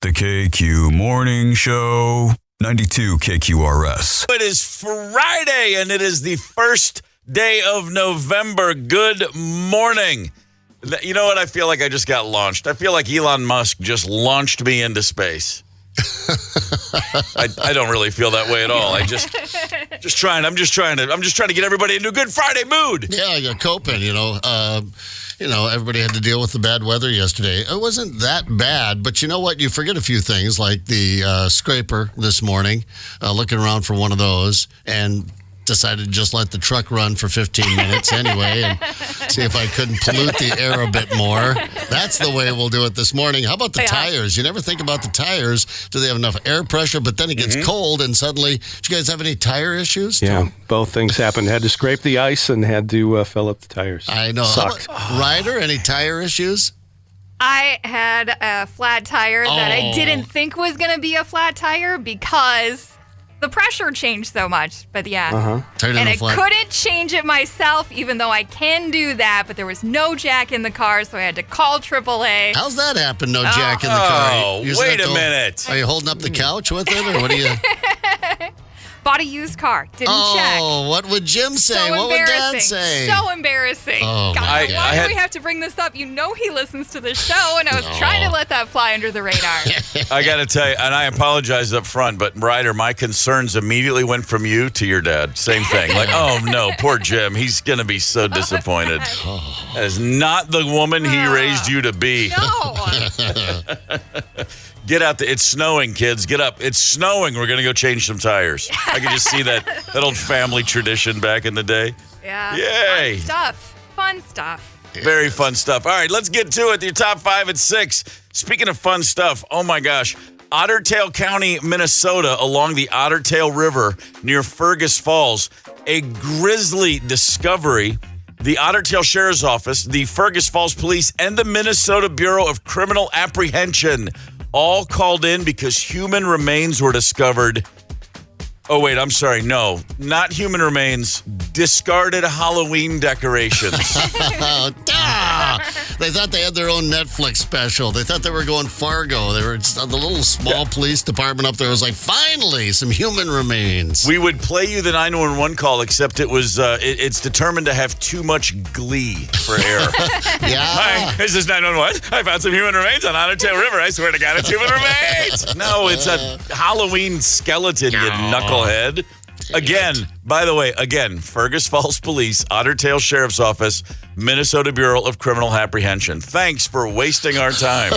The KQ Morning Show, 92 KQRS. It is Friday, and it is the first day of November. Good morning. You know what? I feel like I just got launched. I feel like Elon Musk just launched me into space. I don't really feel that way at all. I'm just trying to get everybody into a good Friday mood. Yeah, you're coping, everybody had to deal with the bad weather yesterday. It wasn't that bad, but you know what? You forget a few things, like the scraper this morning, looking around for one of those, and decided to just let the truck run for 15 minutes anyway and see if I couldn't pollute the air a bit more. That's the way we'll do it this morning. How about the tires? You never think about the tires. Do they have enough air pressure? But then it gets cold and suddenly, do you guys have any tire issues? Yeah, both things happened. Had to scrape the ice and had to fill up the tires. I know. Sucked. Ryder, any tire issues? I had a flat tire that I didn't think was going to be a flat tire because the pressure changed so much. But yeah. And I couldn't change it myself, even though I can do that. But there was no jack in the car, so I had to call AAA. How's that happen? No jack in the car. Oh, wait a minute. Are you holding up the couch with it, or what are you? Bought a used car. Didn't check. Oh, what would Jim say? So What would Dad say? So embarrassing. Oh, God, my why God. do we have to bring this up? You know he listens to the show, and I was trying to let that fly under the radar. I got to tell you, and I apologize up front, but Ryder, my concerns immediately went from you to your dad. Same thing. Like, oh no, poor Jim. He's going to be so disappointed. That is not the woman he raised you to be. No. Get out there. It's snowing, kids. Get up. It's snowing. We're going to go change some tires. I can just see that old family tradition back in the day. Yeah. Yay. Fun stuff. Very fun stuff. All right, let's get to it. Your top 5 at 6. Speaking of fun stuff, oh my gosh. Otter Tail County, Minnesota, along the Otter Tail River near Fergus Falls, a grisly discovery. The Otter Tail Sheriff's Office, the Fergus Falls Police, and the Minnesota Bureau of Criminal Apprehension all called in because human remains were discovered. Oh, wait, I'm sorry. No, not human remains. Discarded Halloween decorations. They thought they had their own Netflix special. They thought they were going Fargo. They were just the little small police department up there was like, finally, some human remains. We would play you the 911 call, except it was it's determined to have too much glee for air. Yeah. Hi, this is 911. I found some human remains on Otter Tail River. I swear to God, it's human remains. No, it's a Halloween skeleton, you knucklehead. Again, by the way, Fergus Falls Police, Otter Tail Sheriff's Office, Minnesota Bureau of Criminal Apprehension. Thanks for wasting our time.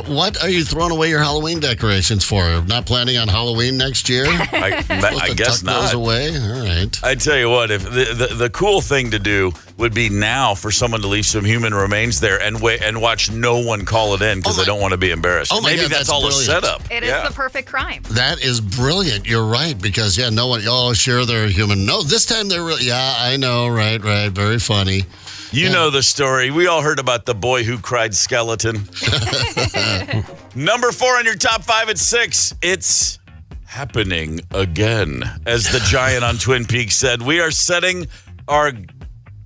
What are you throwing away your Halloween decorations for? Not planning on Halloween next year? I guess tuck not. Those away? All right. I tell you what, if the cool thing to do would be now for someone to leave some human remains there and wait and watch no one call it in because they don't want to be embarrassed. Oh my Maybe God, that's all brilliant. a setup. It is the perfect crime. That is brilliant. You're right, because, no one, sure, they're human. No, this time they're real. Yeah, I know, right. Very funny. You know the story. We all heard about the boy who cried skeleton. Number 4 on your top 5 at 6. It's happening again. As the giant on Twin Peaks said, we are setting our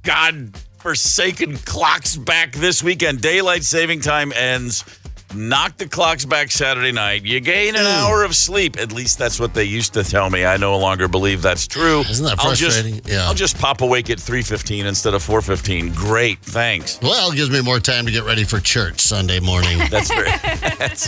God-forsaken clocks back this weekend. Daylight saving time ends. Knock the clocks back Saturday night. You gain an hour of sleep. At least that's what they used to tell me. I no longer believe that's true. Isn't that frustrating? I'll just pop awake at 3:15 instead of 4:15. Great, thanks. Well, it gives me more time to get ready for church Sunday morning. That's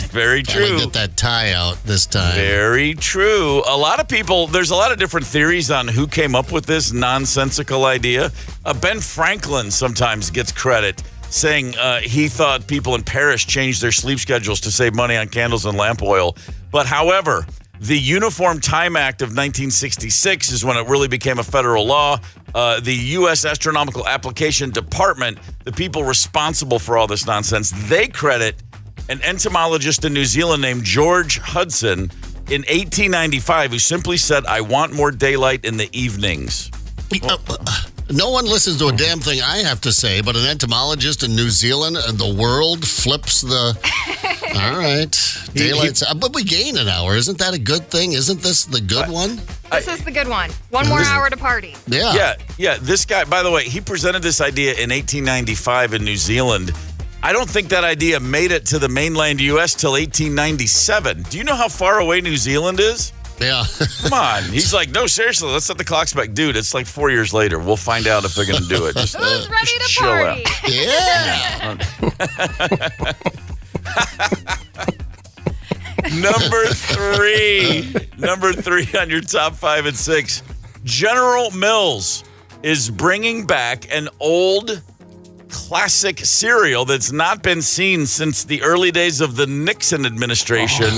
very true. Gotta get that tie out this time. Very true. There's a lot of different theories on who came up with this nonsensical idea. Ben Franklin sometimes gets credit, saying he thought people in Paris changed their sleep schedules to save money on candles and lamp oil. But however, the Uniform Time Act of 1966 is when it really became a federal law. The U.S. Astronomical Application Department, the people responsible for all this nonsense, they credit an entomologist in New Zealand named George Hudson in 1895 who simply said, I want more daylight in the evenings. No one listens to a damn thing I have to say, but an entomologist in New Zealand and the world flips the... All right. Daylight's... But we gain an hour. Isn't that a good thing? Isn't this the good one? This is the good one. One more hour to party. Yeah. Yeah. This guy, by the way, he presented this idea in 1895 in New Zealand. I don't think that idea made it to the mainland U.S. till 1897. Do you know how far away New Zealand is? Yeah. Come on. He's like, no, seriously, let's set the clocks back. Dude, it's like 4 years later. We'll find out if they're going to do it. Just, Who's ready to chill party? Yeah. Number three on your top 5 and 6. General Mills is bringing back an old classic cereal that's not been seen since the early days of the Nixon administration.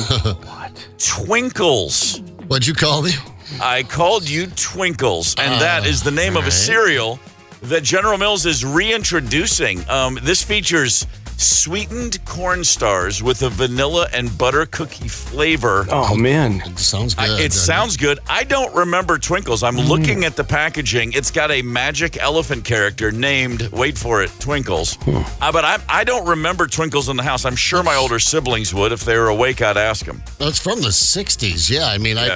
Twinkles. What'd you call me? I called you Twinkles, and that is the name of a cereal that General Mills is reintroducing. This features sweetened corn stars with a vanilla and butter cookie flavor. Oh, man. It sounds good. It sounds good. I don't remember Twinkles. I'm looking at the packaging. It's got a magic elephant character named, wait for it, Twinkles. But I don't remember Twinkles in the house. I'm sure my older siblings would. If they were awake, I'd ask them. It's from the 60s. Yeah, I mean, I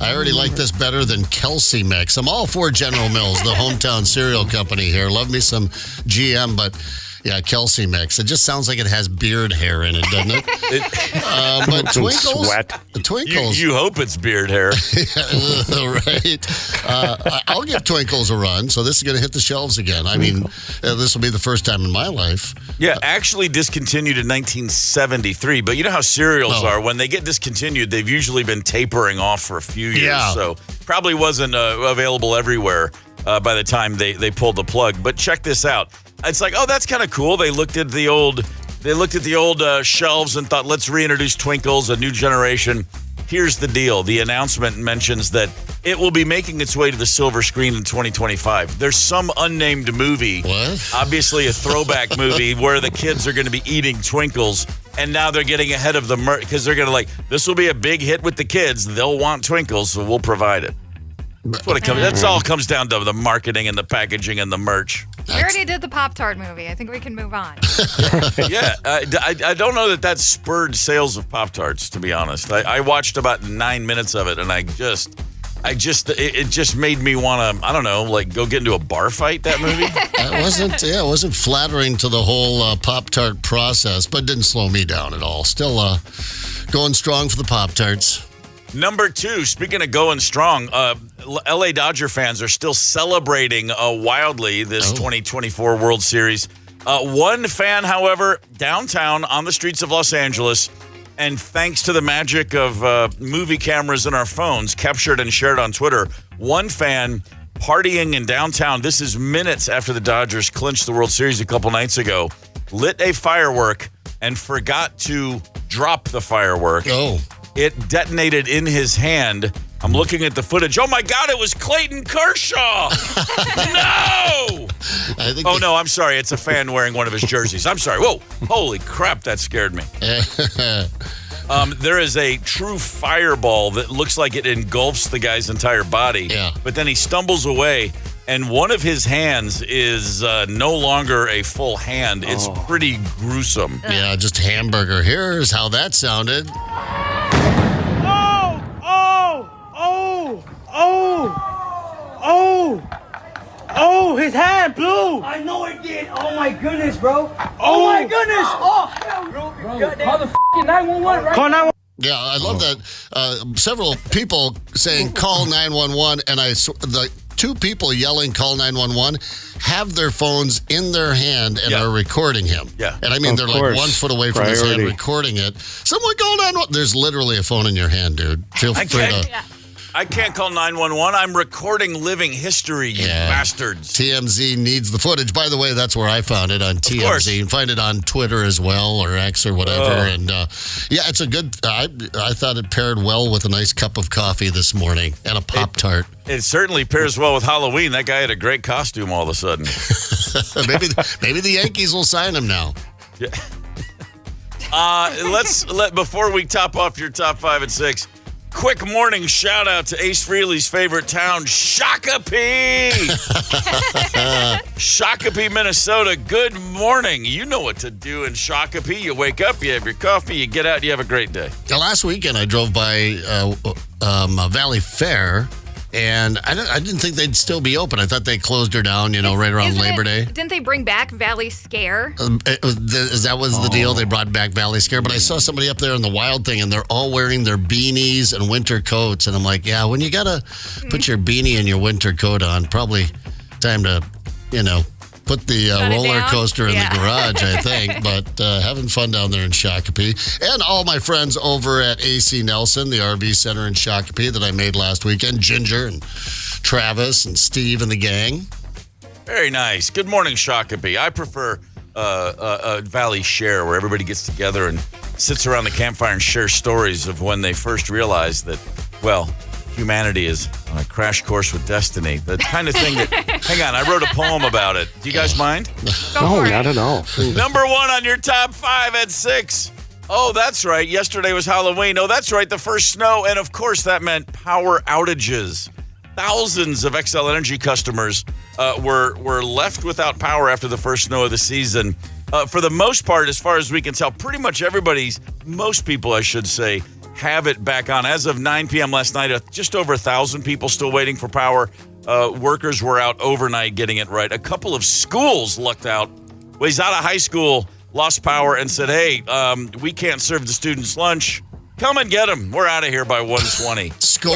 already like this better than Kelsey Mix. I'm all for General Mills, the hometown cereal company here. Love me some GM, but... yeah, Kelsey Mix. It just sounds like it has beard hair in it, doesn't it? But Twinkles, sweat. Twinkles. You hope it's beard hair. Right. I'll give Twinkles a run. So this is going to hit the shelves again. I mean, this will be the first time in my life. Yeah, actually discontinued in 1973. But you know how cereals are. When they get discontinued, they've usually been tapering off for a few years. Yeah. So probably wasn't available everywhere by the time they pulled the plug. But check this out. It's like, oh, that's kind of cool. They looked at the old shelves and thought, let's reintroduce Twinkles, a new generation. Here's the deal. The announcement mentions that it will be making its way to the silver screen in 2025. There's some unnamed movie, obviously a throwback movie, where the kids are going to be eating Twinkles, and now they're getting ahead of the because they're going to this will be a big hit with the kids. They'll want Twinkles, so we'll provide it. That's what it comes. That's all comes down to the marketing and the packaging and the merch. We already did the Pop-Tart movie. I think we can move on. Yeah, I don't know that spurred sales of Pop-Tarts, to be honest. I watched about 9 minutes of it, and it just made me want to, I don't know, go get into a bar fight, that movie. It wasn't flattering to the whole Pop-Tart process, but didn't slow me down at all. Still going strong for the Pop-Tarts. Number 2, speaking of going strong, LA Dodger fans are still celebrating wildly this 2024 World Series. One fan, however, downtown on the streets of Los Angeles, and thanks to the magic of movie cameras in our phones, captured and shared on Twitter, one fan partying in downtown, this is minutes after the Dodgers clinched the World Series a couple nights ago, lit a firework and forgot to drop the firework. Oh. It detonated in his hand. I'm looking at the footage. Oh, my God, it was Clayton Kershaw. No. No, I'm sorry. It's a fan wearing one of his jerseys. I'm sorry. Whoa. Holy crap, that scared me. There is a true fireball that looks like it engulfs the guy's entire body. Yeah. But then he stumbles away, and one of his hands is no longer a full hand. It's pretty gruesome. Yeah, just hamburger. Here's how that sounded. Oh, his hand blew. I know it did. Oh, my goodness, bro. Oh, my goodness. Oh, hell, bro. Call the 911 right now. Yeah, I love that. Several people saying call 911, and the two people yelling call 911 have their phones in their hand and are recording him. Yeah. And I mean, they're like 1 foot away from his hand recording it. Someone call 911. There's literally a phone in your hand, dude. Feel free to... I can't call 911. I'm recording living history, you bastards. TMZ needs the footage. By the way, that's where I found it, on TMZ. You can find it on Twitter as well, or X or whatever. And it's a good, I thought it paired well with a nice cup of coffee this morning and a Pop-Tart. It certainly pairs well with Halloween. That guy had a great costume all of a sudden. maybe the Yankees will sign him now. Yeah. Before we top off your top 5 and 6, quick morning shout out to Ace Frehley's favorite town, Shakopee. Shakopee, Minnesota. Good morning. You know what to do in Shakopee. You wake up, you have your coffee, you get out, you have a great day. Last weekend I drove by Valley Fair, And I didn't think they'd still be open. I thought they closed her down, right around Labor Day. Didn't they bring back Valley Scare? That was the deal. They brought back Valley Scare. But I saw somebody up there in the Wild Thing, and they're all wearing their beanies and winter coats. And I'm like, yeah, when you got to put your beanie and your winter coat on, probably time to, put the roller coaster in the garage, I think. But having fun down there in Shakopee. And all my friends over at AC Nelson, the RV Center in Shakopee that I made last weekend. Ginger and Travis and Steve and the gang. Very nice. Good morning, Shakopee. I prefer Valley Share, where everybody gets together and sits around the campfire and shares stories of when they first realized that, humanity is on a crash course with destiny. The kind of thing that... Hang on, I wrote a poem about it. Do you guys mind? No, not at all. Number 1 on your top 5 at 6. Oh, that's right. Yesterday was Halloween. Oh, that's right. The first snow. And, of course, that meant power outages. Thousands of XL Energy customers were left without power after the first snow of the season. For the most part, as far as we can tell, pretty much most people, I should say, have it back on. As of 9 p.m. last night, just over 1,000 people still waiting for power. Workers were out overnight getting it right. A couple of schools lucked out. Wayzata High School lost power and said, hey, we can't serve the students lunch. Come and get them. We're out of here by 1:20. Score.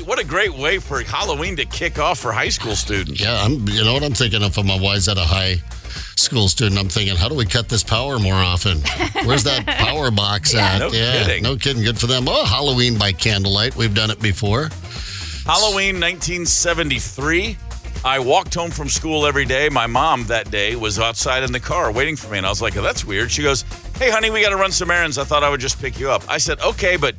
What a great way for Halloween to kick off for high school students. Yeah, you know what I'm thinking of from a Wayzata High School student? I'm thinking, how do we cut this power more often? Where's that power box at? No kidding. No kidding. Good for them. Oh, Halloween by candlelight. We've done it before. Halloween 1973. I walked home from school every day. My mom that day was outside in the car waiting for me. And I was like, oh, that's weird. She goes, hey, honey, we got to run some errands. I thought I would just pick you up. I said, okay, but,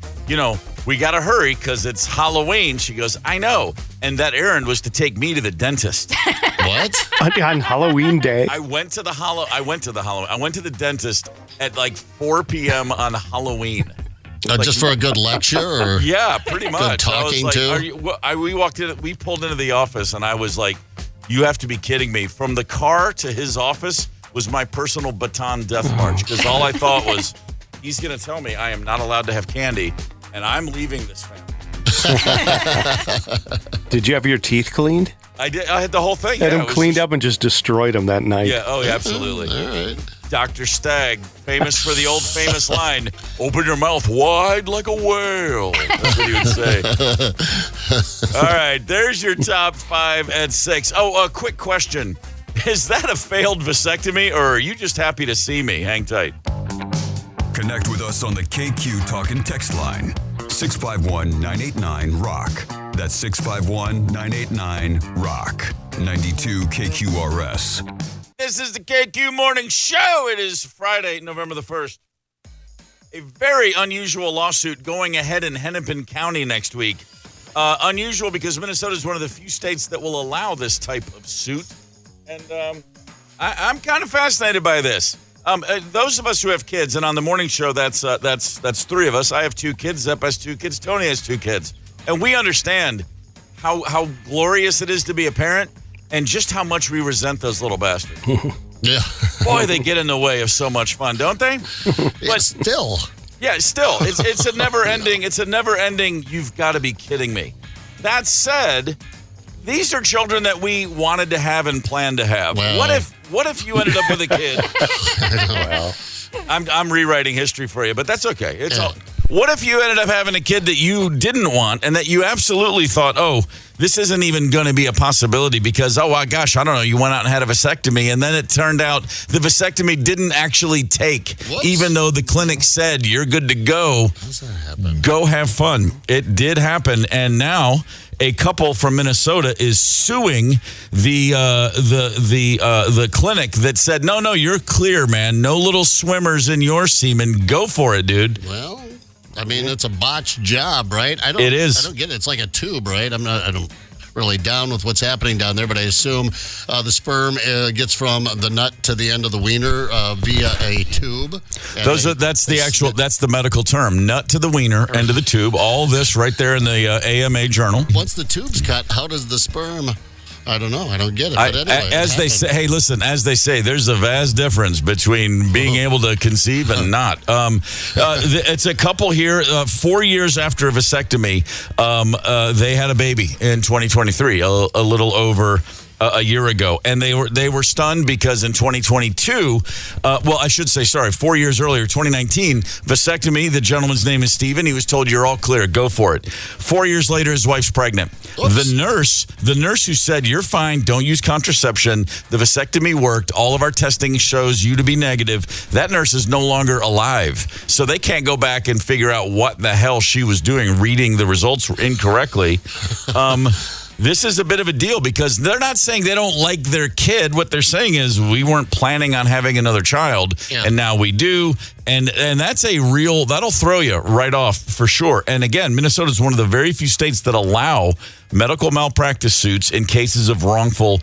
we got to hurry because it's Halloween. She goes, I know. And that errand was to take me to the dentist. What? On Halloween day? I went to the dentist at like 4 p.m. on Halloween. Just for a good lecture? Or yeah, pretty much. Good talking we pulled into the office, and I was like, you have to be kidding me. From the car to his office was my personal baton death march, because all I thought was, he's going to tell me I am not allowed to have candy, and I'm leaving this family. Did you have your teeth cleaned? I did. I had the whole thing. Had them cleaned up and just destroyed them that night. Yeah, absolutely. All right. Dr. Stagg, famous for the old famous line, open your mouth wide like a whale. That's what he would say. All right, there's your top 5 at 6. Oh, a quick question. Is that a failed vasectomy, or are you just happy to see me? Hang tight. Connect with us on the KQ Talk and Text line. 651-989-ROCK. That's 651-989-ROCK. 92 KQRS. This is the KQ Morning Show. It is Friday, November the 1st. A very unusual lawsuit going ahead in Hennepin County next week. Unusual because Minnesota is one of the few states that will allow this type of suit. And I'm kind of fascinated by this. Those of us who have kids, and on the morning show, that's 3 of us. I have 2 kids. Zepp has 2 kids. Tony has 2 kids. And we understand how glorious it is to be a parent. And just how much we resent those little bastards. Yeah. Boy, they get in the way of so much fun, don't they? But still. Yeah, still. It's a never ending, you've got to be kidding me. That said, these are children that we wanted to have and planned to have. Well, what if you ended up with a kid? Well, I'm rewriting history for you, but that's okay. What if you ended up having a kid that you didn't want and that you absolutely thought, oh, this isn't even going to be a possibility because, oh, my gosh, I don't know, you went out and had a vasectomy, and then it turned out the vasectomy didn't actually take, even though the clinic said you're good to go. how's that happen? Go have fun. It did happen, and now a couple from Minnesota is suing the clinic that said, no, you're clear, man. No little swimmers in your semen. Go for it, dude. Well, I mean, it's a botched job, right? It is. I don't get it. It's like a tube, right? I don't really down with what's happening down there, but I assume the sperm gets from the nut to the end of the wiener via a tube. That's the medical term. Nut to the wiener, end of the tube. All this right there in the AMA journal. Once the tube's cut, how does the sperm I don't know. I don't get it. But anyway, as they say, hey, listen, as they say, there's a vast difference between being able to conceive and not. It's a couple here, 4 years after a vasectomy, they had a baby in 2023, a little over a year ago, and they were stunned because in 2022, 4 years earlier, 2019, vasectomy. The gentleman's name is Steven. He was told, "You're all clear, go for it." 4 years later, his wife's pregnant. Oops. The nurse who said, "You're fine, don't use contraception. The vasectomy worked. All of our testing shows you to be negative." That nurse is no longer alive, so they can't go back and figure out what the hell she was doing, reading the results incorrectly. This is a bit of a deal because they're not saying they don't like their kid. What they're saying is we weren't planning on having another child, and now we do. And that's that'll throw you right off for sure. And again, Minnesota is one of the very few states that allow medical malpractice suits in cases of wrongful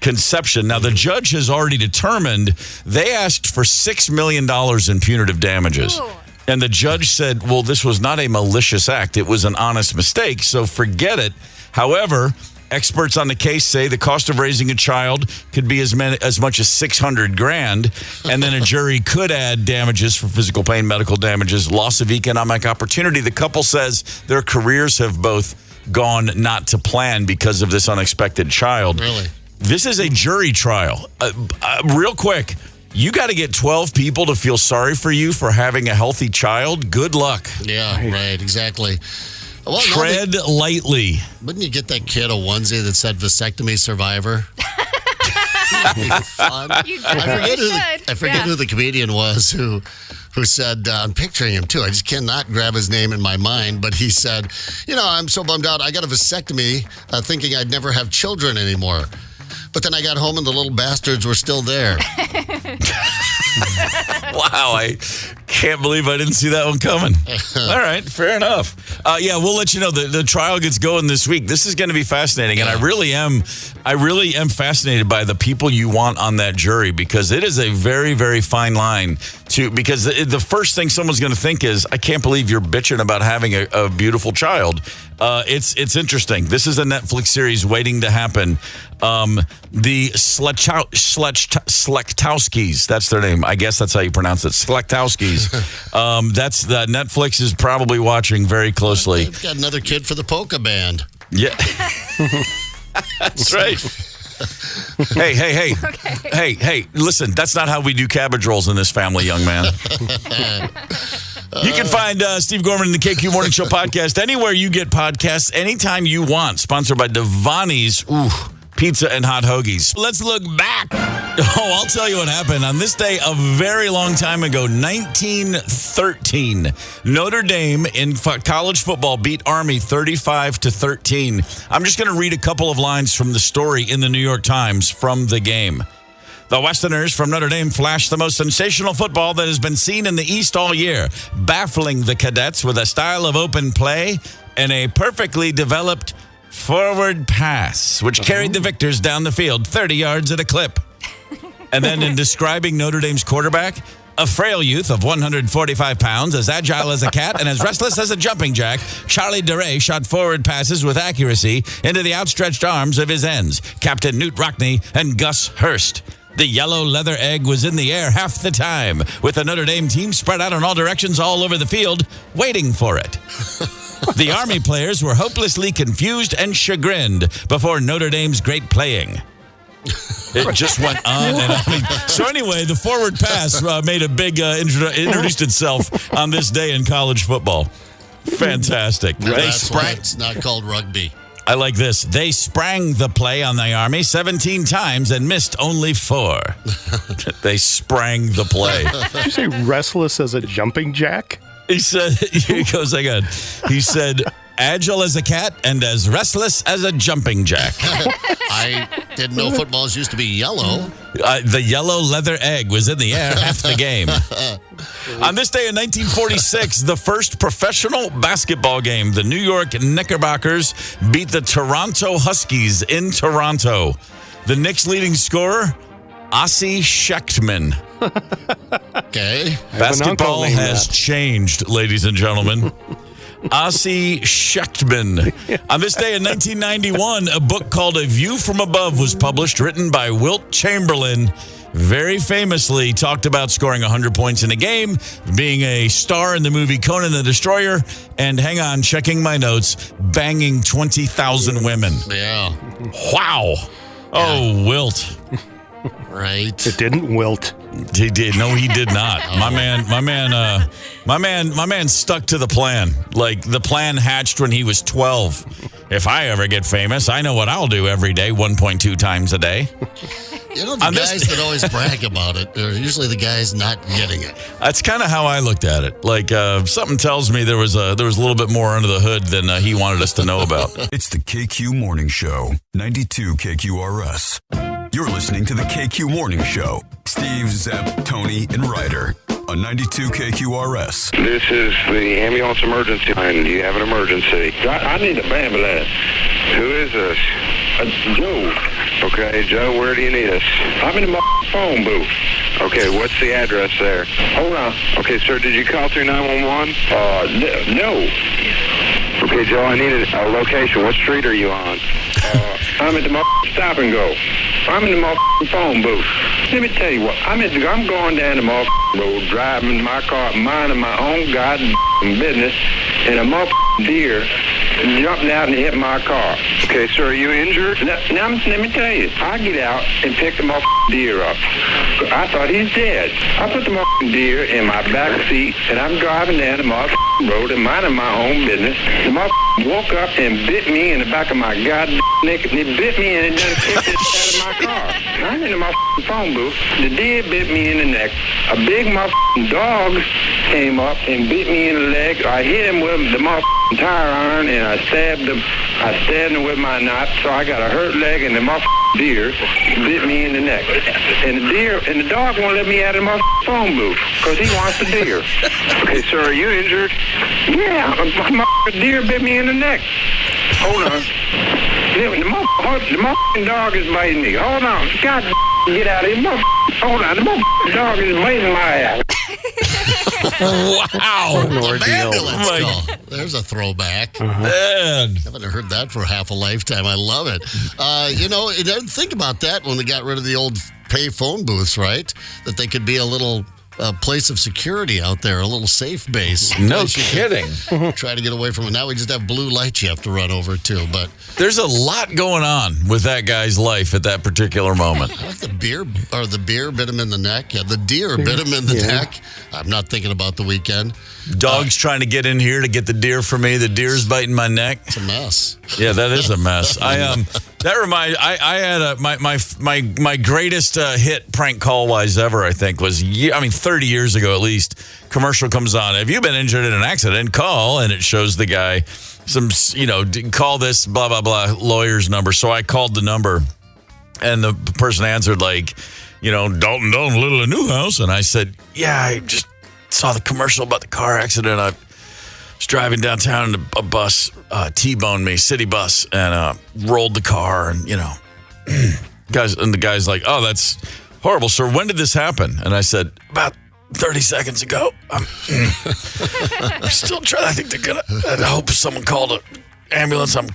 conception. Now, the judge has already determined they asked for $6 million in punitive damages. Ooh. And the judge said, well, this was not a malicious act. It was an honest mistake, so forget it. However, experts on the case say the cost of raising a child could be as much as $600,000, and then a jury could add damages for physical pain, medical damages, loss of economic opportunity. The couple says their careers have both gone not to plan because of this unexpected child. Really? This is a jury trial. Real quick, you got to get 12 people to feel sorry for you for having a healthy child. Good luck. Yeah, right, exactly. Well, tread lightly. Wouldn't you get that kid a onesie that said vasectomy survivor? Fun. I forget who the comedian was who said, I'm picturing him too. I just cannot grab his name in my mind, but he said, I'm so bummed out. I got a vasectomy thinking I'd never have children anymore. But then I got home and the little bastards were still there. Wow, I can't believe I didn't see that one coming. All right, fair enough. We'll let you know the trial gets going this week. This is going to be fascinating, and I really am fascinated by the people you want on that jury because it is a very, very fine line because the first thing someone's going to think is, I can't believe you're bitching about having a beautiful child. It's interesting. This is a Netflix series waiting to happen. The Slechtowskis, that's their name. I guess that's how you pronounce it. Slechtowskis. That's the Netflix is probably watching very closely. They've got another kid for the polka band. Yeah. That's right. Hey. Okay. Hey, listen, that's not how we do cabbage rolls in this family, young man. You can find Steve Gorman in the KQ Morning Show podcast anywhere you get podcasts, anytime you want. Sponsored by Devani's Pizza and Hot Hoagies. Let's look back. I'll tell you what happened. On this day, a very long time ago, 1913, Notre Dame in college football beat Army 35-13. I'm just going to read a couple of lines from the story in the New York Times from the game. The Westerners from Notre Dame flashed the most sensational football that has been seen in the East all year, baffling the cadets with a style of open play and a perfectly developed forward pass, which carried the victors down the field 30 yards at a clip. And then in describing Notre Dame's quarterback, a frail youth of 145 pounds, as agile as a cat and as restless as a jumping jack, Charlie DeRay shot forward passes with accuracy into the outstretched arms of his ends, Captain Newt Rockne and Gus Hurst. The yellow leather egg was in the air half the time, with the Notre Dame team spread out in all directions all over the field, waiting for it. The Army players were hopelessly confused and chagrined before Notre Dame's great playing. It just went on and on. So anyway, the forward pass made a big introduced itself on this day in college football. Fantastic. That's why it's not called rugby. I like this. They sprang the play on the Army 17 times and missed only 4. They sprang the play. Did you say restless as a jumping jack? He said, here he goes again. He said, agile as a cat and as restless as a jumping jack. I didn't know footballs used to be yellow. The yellow leather egg was in the air half the game. On this day in 1946, the first professional basketball game, the New York Knickerbockers beat the Toronto Huskies in Toronto. The Knicks' leading scorer, Ossie Schechtman. Okay. Basketball has changed, ladies and gentlemen. Ossie Schechtman. On this day in 1991, a book called A View from Above was published, written by Wilt Chamberlain. Very famously talked about scoring 100 points in a game, being a star in the movie Conan the Destroyer, and hang on, checking my notes, banging 20,000 women. Yeah. Wow. Oh, Wilt. Right. It didn't wilt. He did. No, he did not. My man stuck to the plan. Like the plan hatched when he was 12. If I ever get famous, I know what I'll do every day, 1.2 times a day. You know, the guys that always brag about it are usually the guys not getting it. That's kind of how I looked at it. Like something tells me there was a little bit more under the hood than he wanted us to know about. It's the KQ Morning Show, 92 KQRS. You're listening to the KQ Morning Show. Steve, Zep, Tony, and Ryder on 92 KQRS. This is the ambulance emergency line. Do you have an emergency? I need an ambulance. Who is this? Joe. Okay, Joe, where do you need us? I'm in the phone booth. Okay, what's the address there? Hold on. Okay, sir, did you call through 911? No. Okay, Joe, I need a location. What street are you on? I'm at the stop and go. I'm in the phone booth. Let me tell you what. I'm going down the road, driving my car, minding my own goddamn business, and a deer jumping out and hit my car. Okay, sir, are you injured? Now, let me tell you. I get out and pick the deer up. I thought he's dead. I put the deer in my back seat, and I'm driving down the road and minding my own business. The woke up and bit me in the back of my goddamn neck, and it bit me and it done kicked it out of my car. I'm in the phone booth. The deer bit me in the neck. A big dog came up and bit me in the leg. I hit him with the tire iron, and I stabbed him with my knife, so I got a hurt leg, and the deer bit me in the neck. And the dog won't let me out of my phone booth because he wants the deer. Okay, sir, are you injured? Yeah, my deer bit me in the neck. Hold on. The dog is biting me. Hold on. God, get out of here. Hold on. The dog is biting my ass. Wow. An ordeal. Ambulance call. There's a throwback. Man. Haven't heard that for half a lifetime. I love it. Think about that when they got rid of the old pay phone booths, right? That they could be a little place of security out there, a little safe base. No kidding. Try to get away from it. Now we just have blue lights you have to run over to. But there's a lot going on with that guy's life at that particular moment. I like the beer bit him in the neck. Yeah, the deer bit him in the neck. I'm not thinking about the weekend. Dog's trying to get in here to get the deer from me. The deer's biting my neck. It's a mess. Yeah, that is a mess. I had my greatest hit prank call wise ever. I think was 30 years ago at least. Commercial comes on. Have you been injured in an accident? Call, and it shows the guy call this blah blah blah lawyer's number. So I called the number, and the person answered Dalton Little a Newhouse, and I said, yeah, I just saw the commercial about the car accident. I was driving downtown and a bus T-boned me, city bus, and rolled the car, and the guy's like, oh, that's horrible, sir. When did this happen? And I said, about 30 seconds ago. I'm still trying. I think they're gonna. I hope someone called an ambulance. And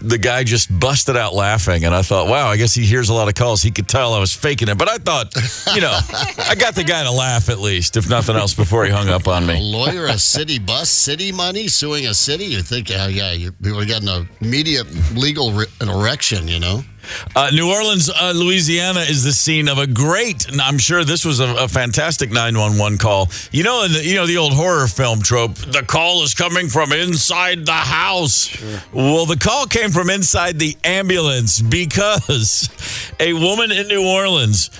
the guy just busted out laughing, and I thought, wow, I guess he hears a lot of calls. He could tell I was faking it, but I thought, I got the guy to laugh at least, if nothing else, before he hung up on me. A lawyer, a city bus, city money, suing a city. You think, you would have gotten an immediate legal erection, New Orleans, Louisiana is the scene of a great, and I'm sure this was a fantastic 911 call. The old horror film trope, the call is coming from inside the house. Sure. Well, the call came from inside the ambulance because a woman in New Orleans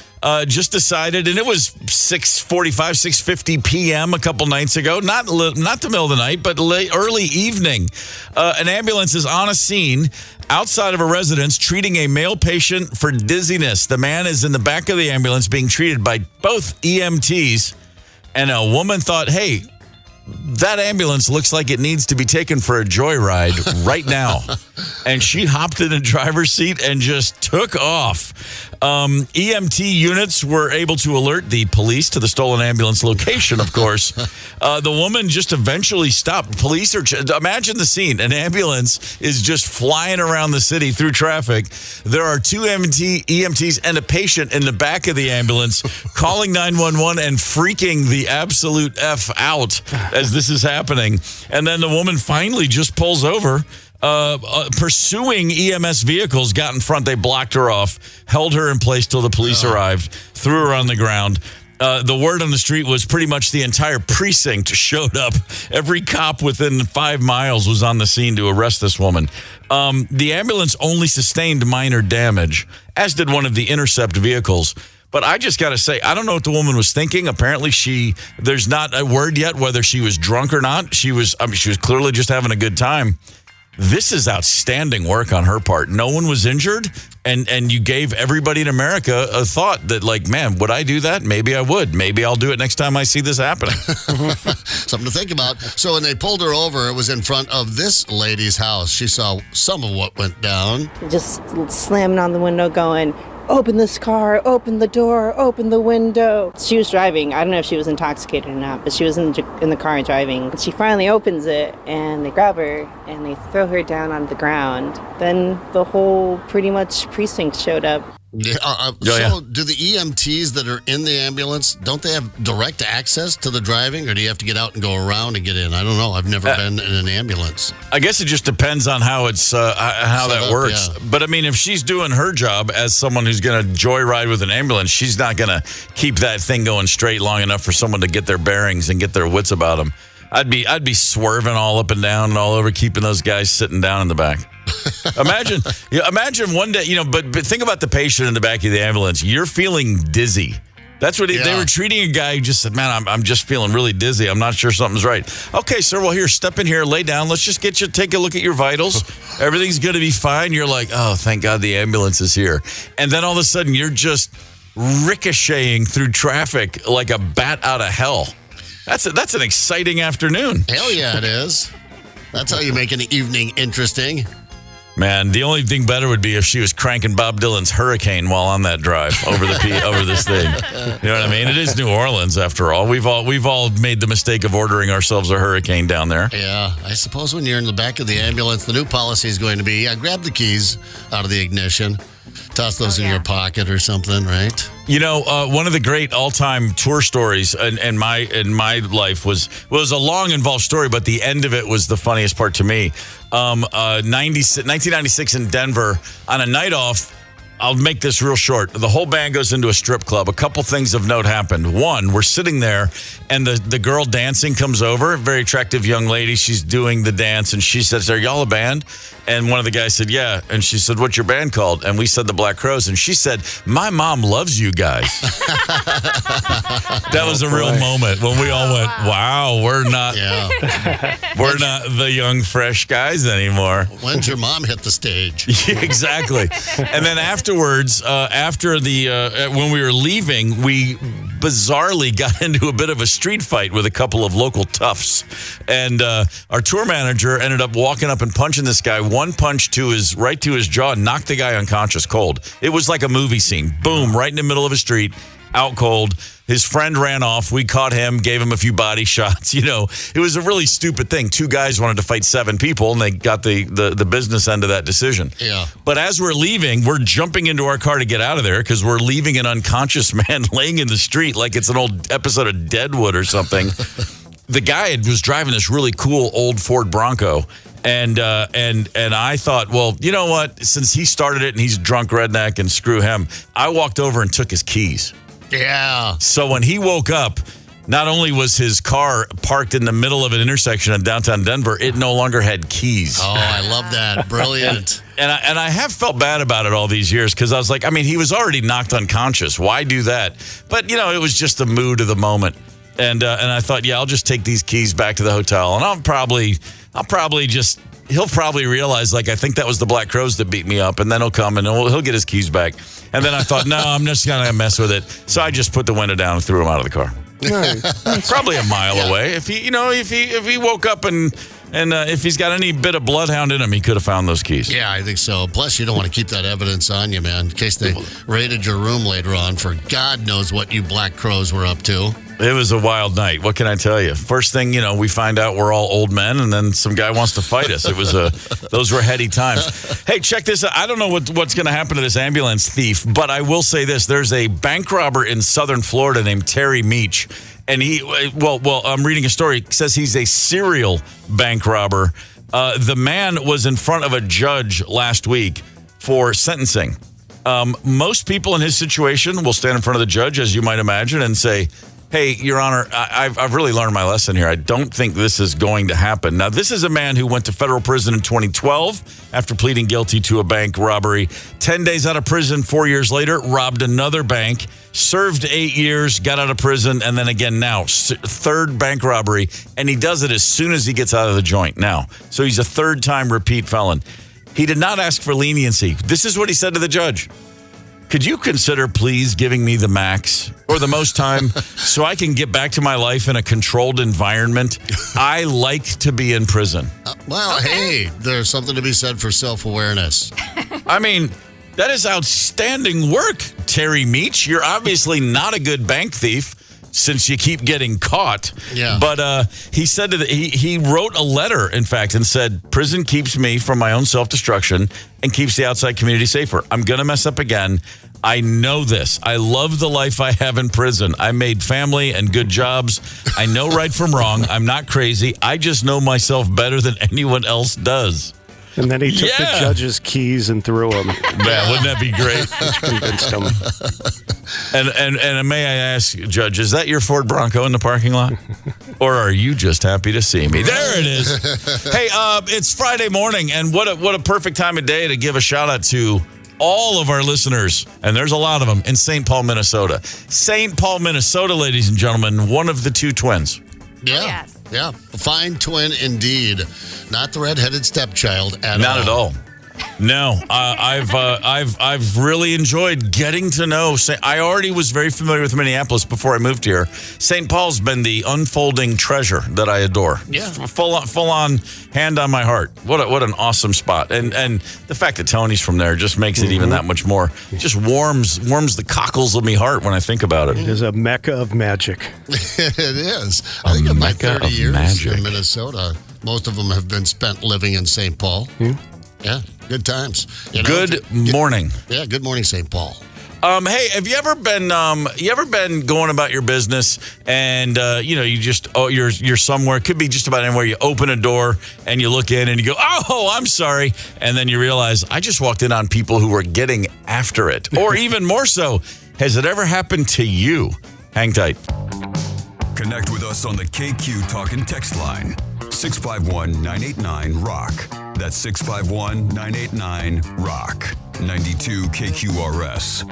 just decided, and it was 6:50 p.m. a couple nights ago, not the middle of the night, but early evening. An ambulance is on a scene outside of a residence treating a male patient for dizziness. The man is in the back of the ambulance being treated by both EMTs, and a woman thought, hey, that ambulance looks like it needs to be taken for a joyride right now. And she hopped in the driver's seat and just took off. EMT units were able to alert the police to the stolen ambulance location, of course. The woman just eventually stopped. Police are... Imagine the scene. An ambulance is just flying around the city through traffic. There are two EMTs and a patient in the back of the ambulance calling 911 and freaking the absolute F out as this is happening. And then the woman finally just pulls over. Pursuing EMS vehicles, got in front, they blocked her off, held her in place till the police arrived, threw her on the ground. The word on the street was pretty much the entire precinct showed up. Every cop within 5 miles was on the scene to arrest this woman. The ambulance only sustained minor damage, as did one of the intercept vehicles. But I just got to say, I don't know what the woman was thinking. Apparently, there's not a word yet whether she was drunk or not. She was clearly just having a good time. This is outstanding work on her part. No one was injured, and you gave everybody in America a thought that, like, man, would I do that? Maybe I would. Maybe I'll do it next time I see this happening. Something to think about. So when they pulled her over, it was in front of this lady's house. She saw some of what went down. Just slamming on the window going, open this car, open the door, open the window. She was driving. I don't know if she was intoxicated or not, but she was in the car driving. She finally opens it, and they grab her, and they throw her down on the ground. Then the whole, pretty much, precinct showed up. Yeah, so do the EMTs that are in the ambulance, don't they have direct access to the driving, or do you have to get out and go around and get in? I don't know. I've never been in an ambulance. I guess it just depends on how it's how that works. Yeah. But I mean, if she's doing her job as someone who's going to joyride with an ambulance, she's not going to keep that thing going straight long enough for someone to get their bearings and get their wits about them. I'd be swerving all up and down and all over, keeping those guys sitting down in the back. Imagine one day, but think about the patient in the back of the ambulance. You're feeling dizzy. That's what they were treating a guy who just said, man, I'm just feeling really dizzy. I'm not sure something's right. Okay, sir, well, here, step in here, lay down. Let's just take a look at your vitals. Everything's going to be fine. You're like, oh, thank God the ambulance is here. And then all of a sudden, you're just ricocheting through traffic like a bat out of hell. That's an exciting afternoon. Hell yeah, it is. That's how you make an evening interesting. Man, the only thing better would be if she was cranking Bob Dylan's Hurricane while on that drive over this thing. You know what I mean? It is New Orleans, after all. We've all made the mistake of ordering ourselves a Hurricane down there. Yeah, I suppose when you're in the back of the ambulance, the new policy is going to be, grab the keys out of the ignition, toss those in your pocket or something, right? One of the great all-time tour stories in my life was a long, involved story, but the end of it was the funniest part to me. 1996 in Denver, on a night off. I'll make this real short. The whole band goes into a strip club. A couple things of note happened. One, we're sitting there, and the girl dancing comes over, a very attractive young lady. She's doing the dance, and she says, "Are y'all a band?" And one of the guys said, "Yeah." And she said, "What's your band called?" And we said, "The Black Crowes." And she said, "My mom loves you guys." That was a real moment when we all went, "Wow, we're not the young, fresh guys anymore." When's your mom hit the stage? Yeah, exactly. And then afterwards, when we were leaving, we bizarrely got into a bit of a street fight with a couple of local toughs. And our tour manager ended up walking up and punching this guy. One punch right to his jaw, knocked the guy unconscious cold. It was like a movie scene. Boom, right in the middle of a street, out cold. His friend ran off. We caught him, gave him a few body shots. It was a really stupid thing. 2 guys wanted to fight 7 people, and they got the business end of that decision. Yeah. But as we're leaving, we're jumping into our car to get out of there because we're leaving an unconscious man laying in the street like it's an old episode of Deadwood or something. The guy was driving this really cool old Ford Bronco. And I thought, well, you know what? Since he started it and he's a drunk redneck and screw him, I walked over and took his keys. Yeah. So when he woke up, not only was his car parked in the middle of an intersection in downtown Denver, it no longer had keys. Oh, I love that. Brilliant. And I have felt bad about it all these years because I was like, he was already knocked unconscious. Why do that? But, it was just the mood of the moment. And I thought, I'll just take these keys back to the hotel, and he'll probably realize, like, I think that was the Black Crowes that beat me up, and then he'll come and he'll get his keys back. And then I thought, no, I'm just going to mess with it. So I just put the window down and threw him out of the car. Nice. Probably a mile away. If he woke up and And if he's got any bit of bloodhound in him, he could have found those keys. Yeah, I think so. Plus, you don't want to keep that evidence on you, man, in case they raided your room later on for God knows what you black crows were up to. It was a wild night. What can I tell you? First thing, we find out we're all old men, and then some guy wants to fight us. It was those were heady times. Hey, check this out. I don't know what's going to happen to this ambulance thief, but I will say this. There's a bank robber in southern Florida named Terry Meach, and I'm reading a story. It says he's a serial bank robber. The man was in front of a judge last week for sentencing. Most people in his situation will stand in front of the judge, as you might imagine, and say, hey, Your Honor, I've really learned my lesson here. I don't think this is going to happen. Now, this is a man who went to federal prison in 2012 after pleading guilty to a bank robbery. 10 days out of prison, 4 years later, robbed another bank, served 8 years, got out of prison, and then again now, third bank robbery, and he does it as soon as he gets out of the joint now. So he's a third-time repeat felon. He did not ask for leniency. This is what he said to the judge. Could you consider please giving me the max or the most time so I can get back to my life in a controlled environment? I like to be in prison. Hey, there's something to be said for self-awareness. I mean, that is outstanding work, Terry Meach. You're obviously not a good bank thief since you keep getting caught. Yeah. But he said he wrote a letter, in fact, and said, prison keeps me from my own self-destruction and keeps the outside community safer. I'm going to mess up again. I know this. I love the life I have in prison. I made family and good jobs. I know right from wrong. I'm not crazy. I just know myself better than anyone else does. And then he took the judge's keys and threw them. Man, wouldn't that be great? Which convinced him. And may I ask, Judge, is that your Ford Bronco in the parking lot? Or are you just happy to see me? There it is. Hey, it's Friday morning, and what a perfect time of day to give a shout out to all of our listeners, and there's a lot of them, in St. Paul, Minnesota. St. Paul, Minnesota, ladies and gentlemen, one of the two twins. Yeah. Oh, yes. Yeah. A fine twin indeed. Not the redheaded stepchild at all. Not at all. No, I've really enjoyed getting to know. I already was very familiar with Minneapolis before I moved here. St. Paul's been the unfolding treasure that I adore. Yeah, full on, hand on my heart. What an awesome spot, and the fact that Tony's from there just makes it even that much more. Just warms the cockles of me heart when I think about it. It is a mecca of magic. It is. I think in my 30 years magic in Minnesota, most of them have been spent living in St. Paul. Yeah, good times. Good morning. Yeah, good morning, St. Paul. Hey, have you ever been going about your business and you're somewhere, it could be just about anywhere, you open a door and you look in and you go, oh, I'm sorry, and then you realize I just walked in on people who were getting after it. Or even more so, has it ever happened to you? Hang tight. Connect with us on the KQ Talk and Text line. 651-989-ROCK. That's 651-989-ROCK. 92 KQRS.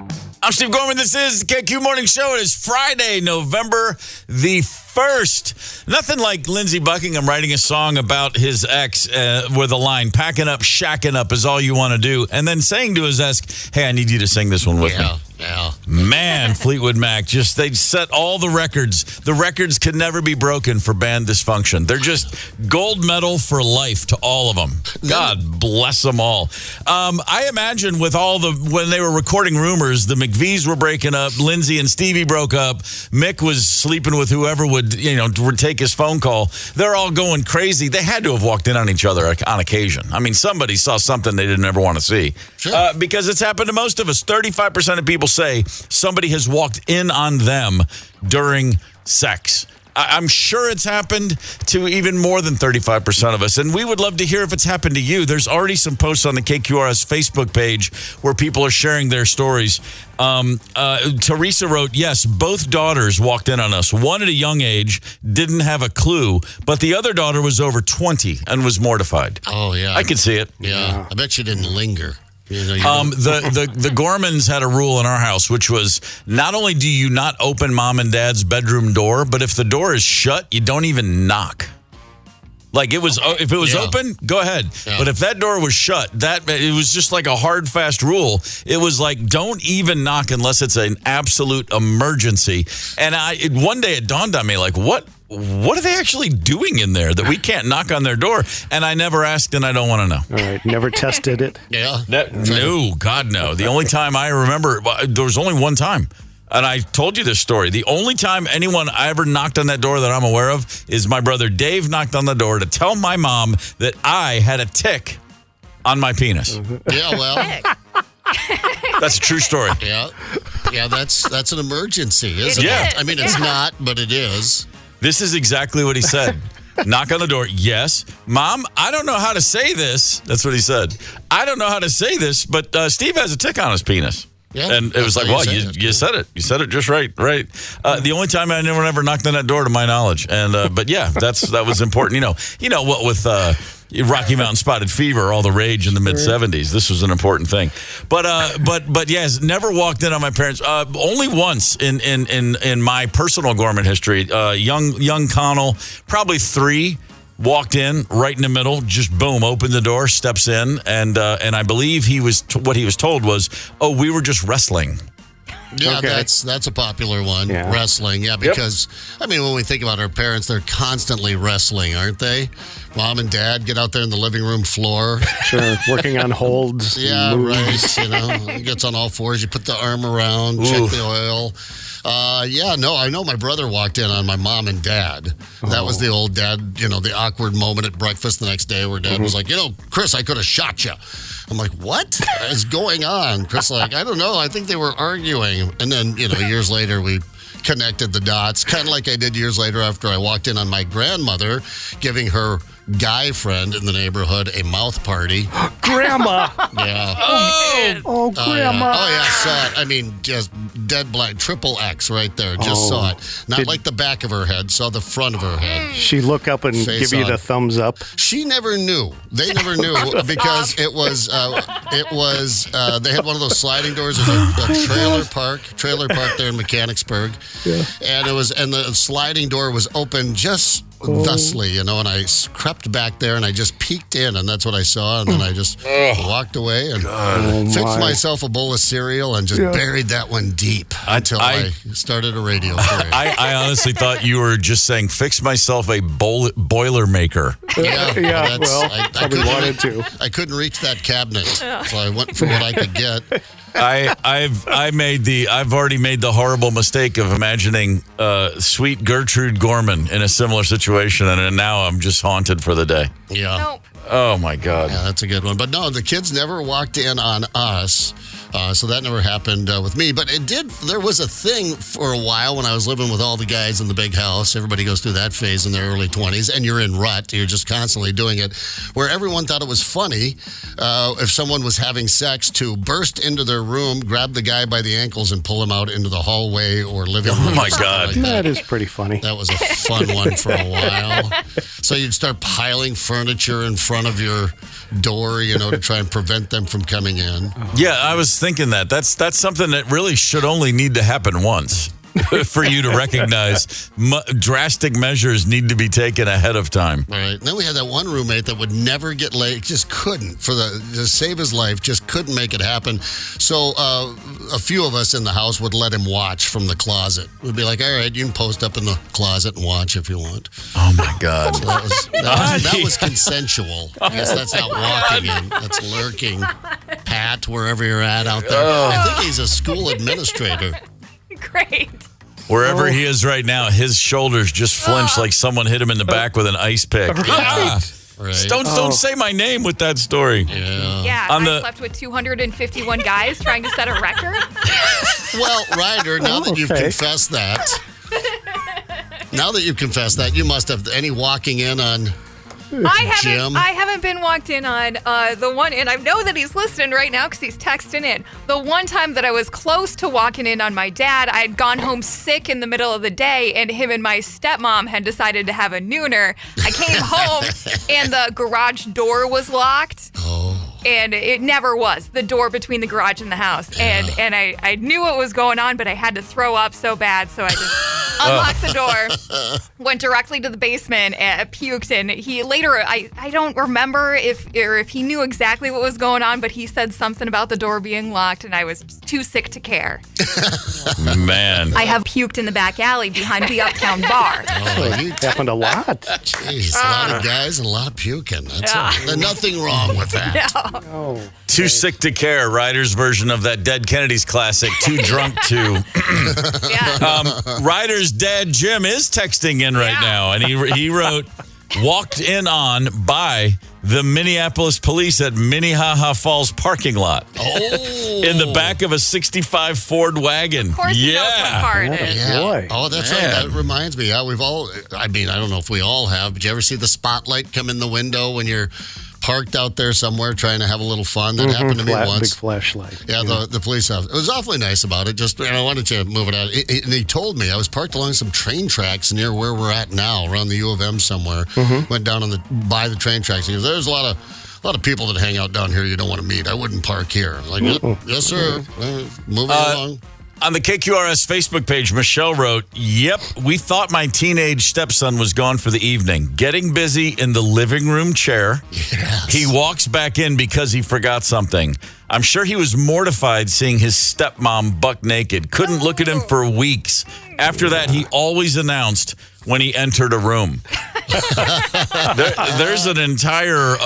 I'm Steve Gorman. This is the KQ Morning Show. It is Friday, November the 1st. Nothing like Lindsey Buckingham writing a song about his ex with a line, packing up, shacking up is all you want to do, and then saying to his ex, hey, I need you to sing this one with me. Yeah. Man, Fleetwood Mac, they set all the records. The records can never be broken for band dysfunction. They're just gold medal for life to all of them. God bless them all. I imagine when they were recording Rumors, the McVies were breaking up, Lindsey and Stevie broke up, Mick was sleeping with whoever would take his phone call. They're all going crazy. They had to have walked in on each other on occasion. I mean, somebody saw something they didn't ever want to see. Sure. Because it's happened to most of us. 35% of people say somebody has walked in on them during sex. I'm sure it's happened to even more than 35% of us, and we would love to hear if it's happened to you. There's already some posts on the KQRS Facebook page where people are sharing their stories. Teresa wrote, yes, both daughters walked in on us. One at a young age, didn't have a clue, but the other daughter was over 20 and was mortified. Oh, yeah. I could see it. Yeah. I bet she didn't linger. The Gormans had a rule in our house, which was not only do you not open mom and dad's bedroom door, but if the door is shut, you don't even knock. Like if it was open, go ahead. Yeah. But if that door was shut, it was just like a hard, fast rule. It was like, don't even knock unless it's an absolute emergency. And one day it dawned on me, like, what what are they actually doing in there that we can't knock on their door? And I never asked, and I don't want to know. All right. Never tested it. Yeah. No, God, no. The only time I remember, there was only one time. And I told you this story. The only time anyone I ever knocked on that door that I'm aware of is my brother Dave knocked on the door to tell my mom that I had a tick on my penis. Yeah, well. That's a true story. Yeah. Yeah, that's an emergency, isn't It it? is. I mean, it's not, but it is. This is exactly what he said. Knock on the door. Yes. Mom, I don't know how to say this. That's what he said. I don't know how to say this, but Steve has a tick on his penis. Yeah, and it was like, well, you said it. You said it just right. The only time I never knocked on that door to my knowledge. And but yeah, that was important. You know what with Rocky Mountain Spotted Fever, all the rage in the mid '70s. This was an important thing. But yes, never walked in on my parents. Only once in my personal Gorman history. Young Connell, probably 3. Walked in right in the middle, just boom, opened the door, steps in, and I believe what he was told was, "Oh, we were just wrestling." Yeah, Okay. that's a popular one. Yeah. Wrestling, yeah, because I mean, when we think about our parents, they're constantly wrestling, aren't they? Mom and dad get out there in the living room floor. Sure. Working on holds. Yeah, moves. right. He gets on all fours. You put the arm around, check the oil. I know my brother walked in on my mom and dad. That was the old dad, the awkward moment at breakfast the next day where dad was like, Chris, I could have shot you. I'm like, what is going on? Chris like, I don't know. I think they were arguing. And then, years later, we connected the dots, kind of like I did years later after I walked in on my grandmother giving her guy friend in the neighborhood a mouth party. Grandma. Yeah. Oh, Grandma. Saw it. I mean, just dead black, triple X right there. Just saw it. Not like the back of her head, saw the front of her head. She look up and Face give you on. the thumbs up. She never knew. They never knew because it was they had one of those sliding doors. It was a trailer park there in Mechanicsburg. Yeah. And the sliding door was open just thusly, and I crept back there and I just peeked in, and that's what I saw, and then I just walked away and fixed myself a bowl of cereal and just buried that one deep until I started a radio career. I honestly thought you were just saying, fix myself a boiler maker. Yeah, I probably wanted to. I couldn't reach that cabinet, so I went for what I could get. I've already made the horrible mistake of imagining sweet Gertrude Gorman in a similar situation, and now I'm just haunted for the day. Yeah. Nope. Oh my God. Yeah, that's a good one. But no, the kids never walked in on us. So that never happened with me. But there was a thing for a while when I was living with all the guys in the big house. Everybody goes through that phase in their early 20s, and you're in rut. You're just constantly doing it, where everyone thought it was funny if someone was having sex to burst into their room, grab the guy by the ankles, and pull him out into the hallway or living room. Oh my God. Like That is pretty funny. That was a fun one for a while. So you'd start piling furniture in front of your door, to try and prevent them from coming in. Yeah, I was thinking that's something that really should only need to happen once for you to recognize drastic measures need to be taken ahead of time. All right. And then we had that one roommate that would never get laid, just couldn't, to save his life, just couldn't make it happen. So a few of us in the house would let him watch from the closet. We'd be like, all right, you can post up in the closet and watch if you want. Oh my God. So that was consensual. I guess that's not walking in. That's lurking. Pat, wherever you're at out there. I think he's a school administrator. Great. Wherever he is right now, his shoulders just flinch like someone hit him in the back with an ice pick. Yeah. Right. Don't say my name with that story. Yeah, I slept with 251 guys trying to set a record. Well, Ryder, now that you've confessed that, you must have any walking in on Jim. I haven't been walked in on the one, and I know that he's listening right now because he's texting in. The one time that I was close to walking in on my dad, I had gone home sick in the middle of the day, and him and my stepmom had decided to have a nooner. I came home, and the garage door was locked. And it never was, the door between the garage and the house. And I knew what was going on, but I had to throw up so bad, so I just unlocked the door, went directly to the basement, puked, and he later, I don't remember if he knew exactly what was going on, but he said something about the door being locked, and I was too sick to care. Man. I have puked in the back alley behind the Uptown Bar. Oh, It happened a lot. Jeez, a lot of guys and a lot of puking. There's nothing wrong with that. Oh, Too sick to care, Ryder's version of that Dead Kennedys classic, Too Drunk to. Ryder's dad, Jim, is texting in right now, and he wrote, walked in on by the Minneapolis police at Minnehaha Falls parking lot. Oh. In the back of a 65 Ford wagon. Of course he knows what car it is. boy. Oh, that's right. That reminds me. Yeah, we've all, I don't know if we all have, but you ever see the spotlight come in the window when you're parked out there somewhere trying to have a little fun? That happened to me once. Big flashlight. Yeah, the police officer. It was awfully nice about it. Just, I wanted to move it out. And he told me I was parked along some train tracks near where we're at now, around the U of M somewhere. Went down by the train tracks. He goes, there's a lot of people that hang out down here you don't want to meet. I wouldn't park here. I'm like, yes, sir. Moving along. On the KQRS Facebook page, Michelle wrote, yep, we thought my teenage stepson was gone for the evening. Getting busy in the living room chair. Yes. He walks back in because he forgot something. I'm sure he was mortified seeing his stepmom buck naked. Couldn't look at him for weeks. After that, he always announced when he entered a room. There's an entire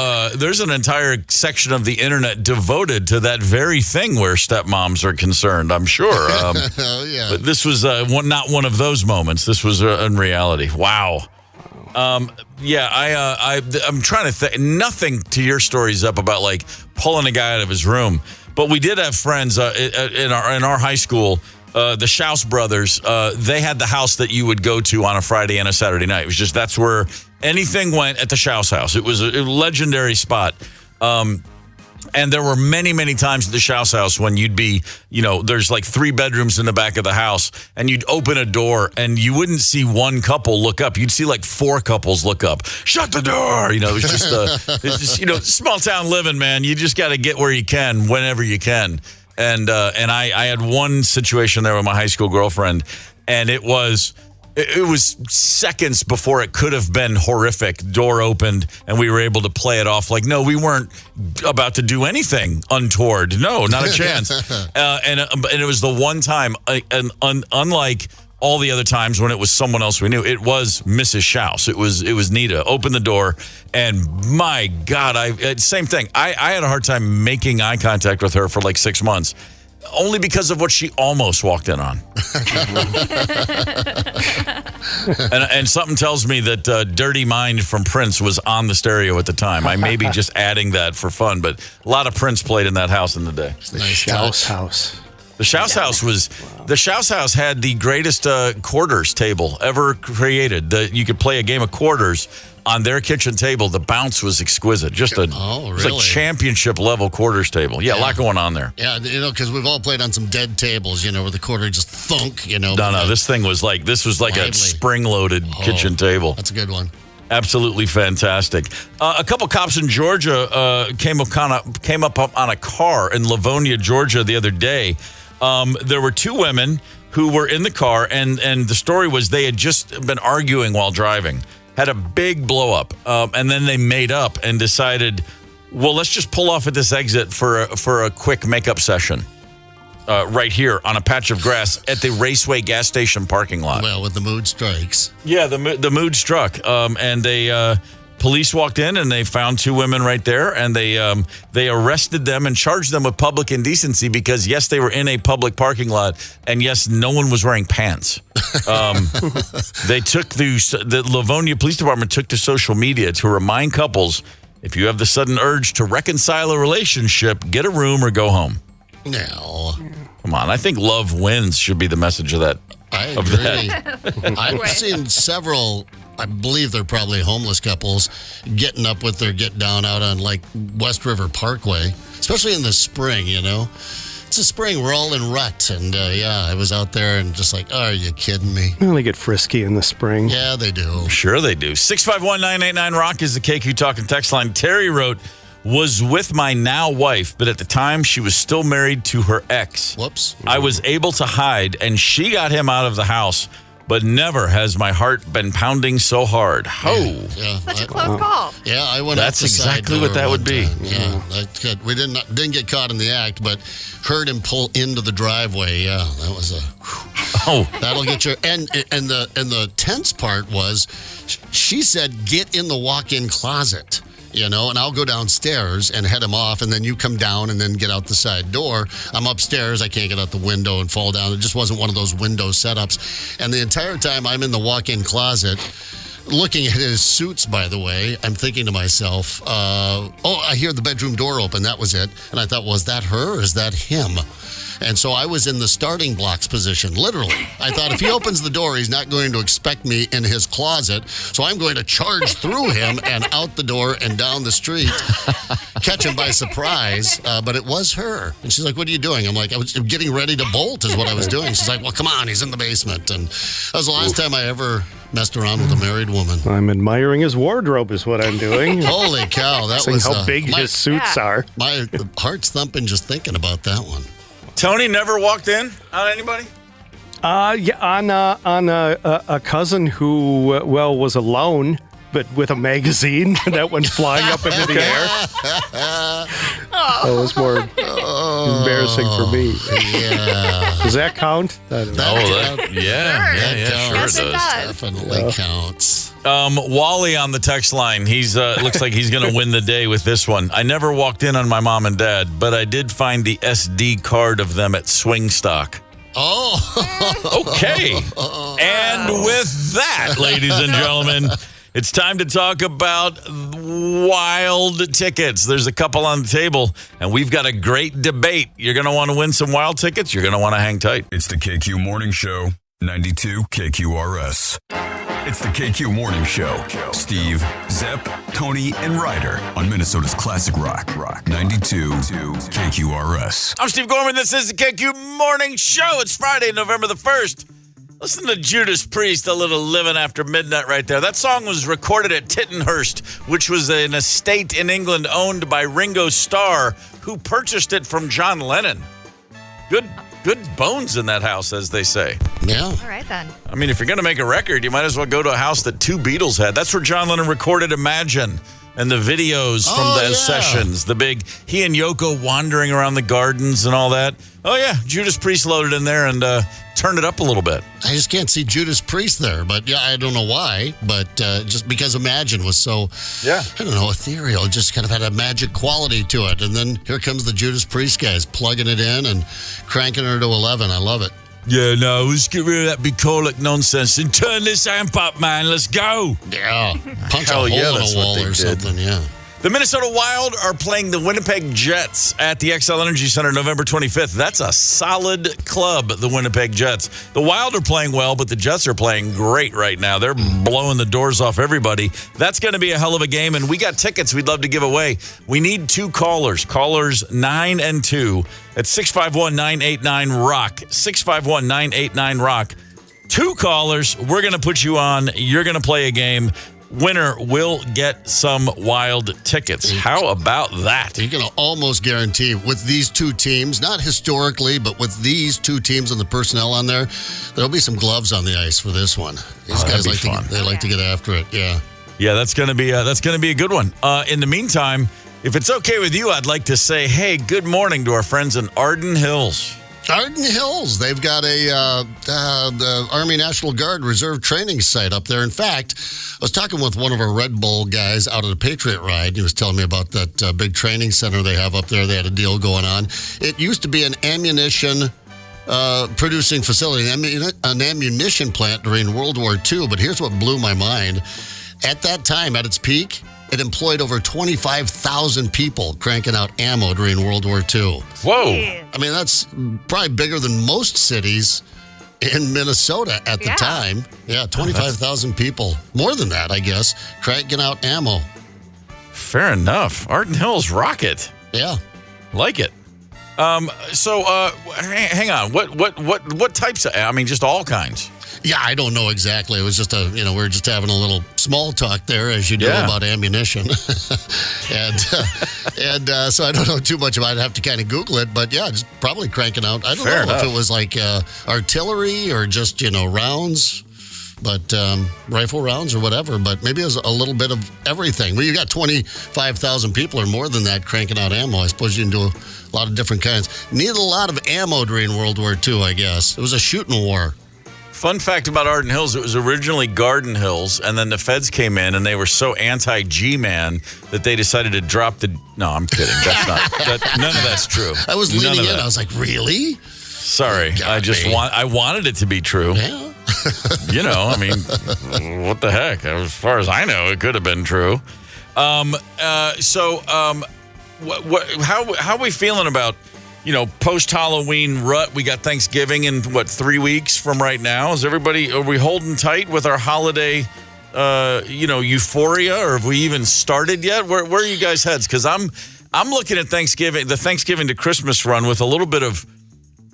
section of the internet devoted to that very thing where stepmoms are concerned, I'm sure. Oh, yeah. But this was not one of those moments. This was in reality. Wow. I'm trying to think. Nothing to your stories up about like pulling a guy out of his room. But we did have friends in our high school. The Schaus brothers, they had the house that you would go to on a Friday and a Saturday night. It was just, that's where anything went at the Schaus house. It was a legendary spot. And there were many, many times at the Schaus house when you'd be, there's like 3 bedrooms in the back of the house, and you'd open a door and you wouldn't see one couple look up. You'd see like 4 couples look up. Shut the door. It was just, small town living, man. You just got to get where you can, whenever you can. And I had one situation there with my high school girlfriend, and it was seconds before it could have been horrific. Door opened, and we were able to play it off like, no, we weren't about to do anything untoward. No, not a chance. And it was the one time, unlike all the other times when it was someone else we knew, it was Mrs. Schaus. It was Nita. Opened the door, and my God, same thing. I had a hard time making eye contact with her for like 6 months, only because of what she almost walked in on. and something tells me that Dirty Mind from Prince was on the stereo at the time. I may be just adding that for fun, but a lot of Prince played in that house in the day. The Schaus house. The Schaus house the Schaus house had the greatest quarters table ever created. You could play a game of quarters on their kitchen table. The bounce was exquisite. Just it was like championship level quarters table. Yeah, a lot going on there. Yeah, because we've all played on some dead tables, where the quarter just thunk, No, this was like a spring-loaded kitchen table. That's a good one. Absolutely fantastic. A couple cops in Georgia came up on a car in Livonia, Georgia the other day. There were 2 women who were in the car, and the story was they had just been arguing while driving, had a big blow up, and then they made up and decided, well, let's just pull off at this exit for a quick makeup session. Right here on a patch of grass at the Raceway gas station parking lot. Well, with the mood strikes. Yeah, the mood struck. And they police walked in and they found 2 women right there, and they arrested them and charged them with public indecency because, yes, they were in a public parking lot, and yes, no one was wearing pants. They took the Livonia Police Department took to social media to remind couples, if you have the sudden urge to reconcile a relationship, get a room or go home. No. Come on. I think love wins should be the message of that. I agree. I've seen several, I believe they're probably homeless couples, getting up with their get down out on like West River Parkway, especially in the spring, It's a spring, we're all in rut. And I was out there and just like, are you kidding me? Well, they get frisky in the spring. Yeah, they do. Sure they do. 651-989-ROCK is the KQ Talking text line. Terry wrote, was with my now wife, but at the time she was still married to her ex. Whoops. I was able to hide, and she got him out of the house but never has my heart been pounding so hard. Oh, Yeah. Such a close call. Yeah, I went That's out the side exactly door what that would one be. time. Yeah, that's good. We didn't get caught in the act, but heard him pull into the driveway. Yeah, that was that'll get your and the tense part was she said get in the walk-in closet. And I'll go downstairs and head him off, and then you come down and then get out the side door. I'm upstairs. I can't get out the window and fall down. It just wasn't one of those window setups. And the entire time I'm in the walk-in closet, looking at his suits, by the way, I'm thinking to myself, I hear the bedroom door open. That was it. And I thought, was that her or is that him? And so I was in the starting blocks position, literally. I thought if he opens the door, he's not going to expect me in his closet. So I'm going to charge through him and out the door and down the street, catch him by surprise. But it was her. And she's like, what are you doing? I'm like, I was getting ready to bolt is what I was doing. She's like, well, come on, he's in the basement. And that was the last time I ever messed around with a married woman. I'm admiring his wardrobe is what I'm doing. Holy cow. That Seeing was how big his suits are. My heart's thumping just thinking about that one. Tony never walked in on anybody? Yeah, on a cousin who, was alone, but with a magazine that went flying up into the air. That was more embarrassing for me. Yeah. Does that count? I don't know. Sure Sure it does. Definitely counts. Wally on the text line. He's looks like he's going to win the day with this one. I never walked in on my mom and dad, but I did find the SD card of them at Swing Stock. Oh. Okay. And with that, ladies and gentlemen, it's time to talk about wild tickets. There's a couple on the table, and we've got a great debate. You're going to want to win some wild tickets. You're going to want to hang tight. It's the KQ Morning Show, 92 KQRS. It's the KQ Morning Show. Steve, Zepp, Tony, and Ryder on Minnesota's Classic Rock. 92 KQRS. I'm Steve Gorman. This is the KQ Morning Show. It's Friday, November the 1st. Listen to Judas Priest, a little Living After Midnight right there. That song was recorded at Tittenhurst, which was an estate in England owned by Ringo Starr, who purchased it from John Lennon. Good bones in that house, as they say. Yeah. All right, then. I mean, if you're going to make a record, you might as well go to a house that two Beatles had. That's where John Lennon recorded Imagine and the videos from those sessions. The big, he and Yoko wandering around the gardens and all that. Oh, yeah. Judas Priest loaded in there and turned it up a little bit. I just can't see Judas Priest there, but yeah, I don't know why, but just because Imagine was so, I don't know, ethereal, it just kind of had a magic quality to it. And then here comes the Judas Priest guys plugging it in and cranking her to 11. I love it. Yeah, no, let's get rid of that bucolic nonsense and turn this amp up, man. Let's go. Yeah. Punch a hole in a wall or something, yeah. The Minnesota Wild are playing the Winnipeg Jets at the XL Energy Center November 25th. That's a solid club, the Winnipeg Jets. The Wild are playing well, but the Jets are playing great right now. They're blowing the doors off everybody. That's going to be a hell of a game, and we got tickets we'd love to give away. We need two callers, callers 9 and 2 at 651-989-ROCK, 651-989-ROCK. Two callers, we're going to put you on. You're going to play a game. Winner will get some wild tickets. How about that? You can almost guarantee with these two teams, not historically, but with these two teams and the personnel on there, there'll be some gloves on the ice for this one. These guys like to get after it. Yeah. Yeah, that's gonna be a good one. In the meantime, if it's okay with you, I'd like to say, hey, good morning to our friends in Arden Hills. Arden Hills, they've got the Army National Guard Reserve training site up there. In fact, I was talking with one of our Red Bull guys out at the Patriot Ride. He was telling me about that big training center they have up there. They had a deal going on. It used to be an ammunition producing facility, an ammunition plant during World War II. But here's what blew my mind. At that time, at its peak, it employed over 25,000 people cranking out ammo during World War II. Whoa. I mean, that's probably bigger than most cities in Minnesota at the time. Yeah, 25,000 people. More than that, I guess, cranking out ammo. Fair enough. Arden Hills, rocket. Yeah. Like it. So hang on. What types of, I mean, just all kinds. Yeah, I don't know exactly. It was just we were just having a little small talk there, as you do about ammunition. and so I don't know too much about it. I'd have to kind of Google it, but yeah, just probably cranking out. I don't know if it was like artillery or just, rounds. but rifle rounds or whatever. But maybe it was a little bit of everything. Well, you got 25,000 people or more than that cranking out ammo. I suppose you can do a lot of different kinds. Needed a lot of ammo during World War II, I guess. It was a shooting war. Fun fact about Arden Hills, it was originally Garden Hills, and then the feds came in, and they were so anti-G-Man that they decided to drop the... No, I'm kidding. That's not... none of that's true. I was leaning in. I was like, really? Sorry. I wanted it to be true. Yeah. I mean, what the heck? As far as I know, it could have been true. How are we feeling about... post-Halloween rut? We got Thanksgiving in, 3 weeks from right now? Are we holding tight with our holiday, euphoria, or have we even started yet? Where are you guys' heads? Because I'm looking at the Thanksgiving to Christmas run with a little bit of,